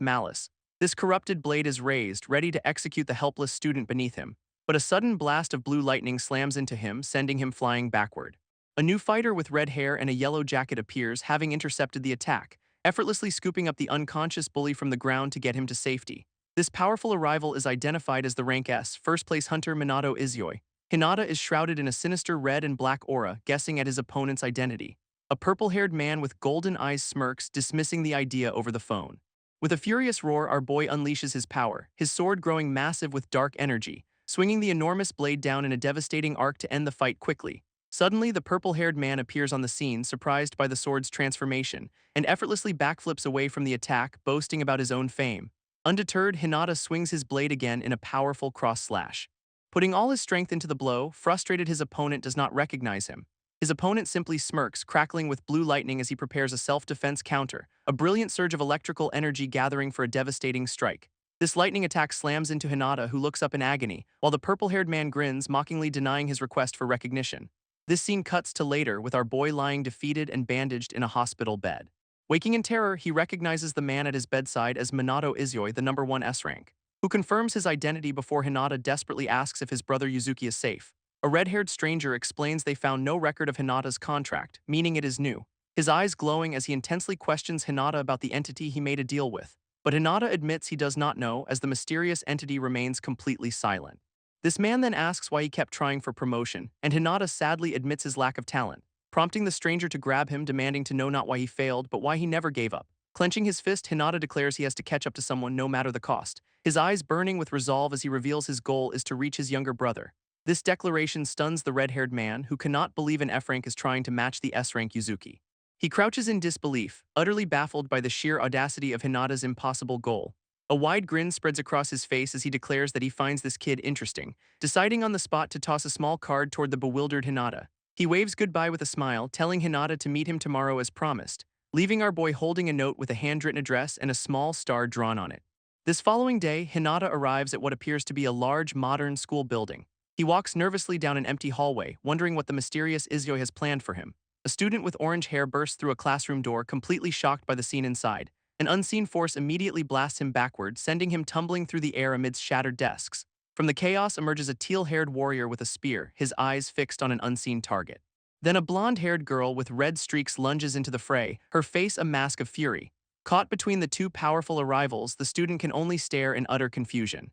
malice. This corrupted blade is raised, ready to execute the helpless student beneath him. But a sudden blast of blue lightning slams into him, sending him flying backward. A new fighter with red hair and a yellow jacket appears, having intercepted the attack, effortlessly scooping up the unconscious bully from the ground to get him to safety. This powerful arrival is identified as the Rank S, first-place hunter Minato Izuyoi. Hinata is shrouded in a sinister red and black aura, guessing at his opponent's identity. A purple-haired man with golden eyes smirks, dismissing the idea over the phone. With a furious roar, our boy unleashes his power, his sword growing massive with dark energy, swinging the enormous blade down in a devastating arc to end the fight quickly. Suddenly, the purple-haired man appears on the scene, surprised by the sword's transformation, and effortlessly backflips away from the attack, boasting about his own fame. Undeterred, Hinata swings his blade again in a powerful cross-slash. Putting all his strength into the blow, frustrated his opponent does not recognize him. His opponent simply smirks, crackling with blue lightning as he prepares a self-defense counter, a brilliant surge of electrical energy gathering for a devastating strike. This lightning attack slams into Hinata, who looks up in agony, while the purple-haired man grins, mockingly denying his request for recognition. This scene cuts to later, with our boy lying defeated and bandaged in a hospital bed. Waking in terror, he recognizes the man at his bedside as Minato Izuyoi, the #1 S-rank, who confirms his identity before Hinata desperately asks if his brother Yuzuki is safe. A red-haired stranger explains they found no record of Hinata's contract, meaning it is new. His eyes glowing as he intensely questions Hinata about the entity he made a deal with. But Hinata admits he does not know, as the mysterious entity remains completely silent. This man then asks why he kept trying for promotion, and Hinata sadly admits his lack of talent, prompting the stranger to grab him, demanding to know not why he failed, but why he never gave up. Clenching his fist, Hinata declares he has to catch up to someone no matter the cost, his eyes burning with resolve as he reveals his goal is to reach his younger brother. This declaration stuns the red-haired man, who cannot believe an F-rank is trying to match the S-rank Yuzuki. He crouches in disbelief, utterly baffled by the sheer audacity of Hinata's impossible goal. A wide grin spreads across his face as he declares that he finds this kid interesting, deciding on the spot to toss a small card toward the bewildered Hinata. He waves goodbye with a smile, telling Hinata to meet him tomorrow as promised, leaving our boy holding a note with a handwritten address and a small star drawn on it. This following day, Hinata arrives at what appears to be a large, modern school building. He walks nervously down an empty hallway, wondering what the mysterious Izuyoi has planned for him. A student with orange hair bursts through a classroom door, completely shocked by the scene inside. An unseen force immediately blasts him backward, sending him tumbling through the air amidst shattered desks. From the chaos emerges a teal-haired warrior with a spear, his eyes fixed on an unseen target. Then a blonde-haired girl with red streaks lunges into the fray, her face a mask of fury. Caught between the two powerful arrivals, the student can only stare in utter confusion.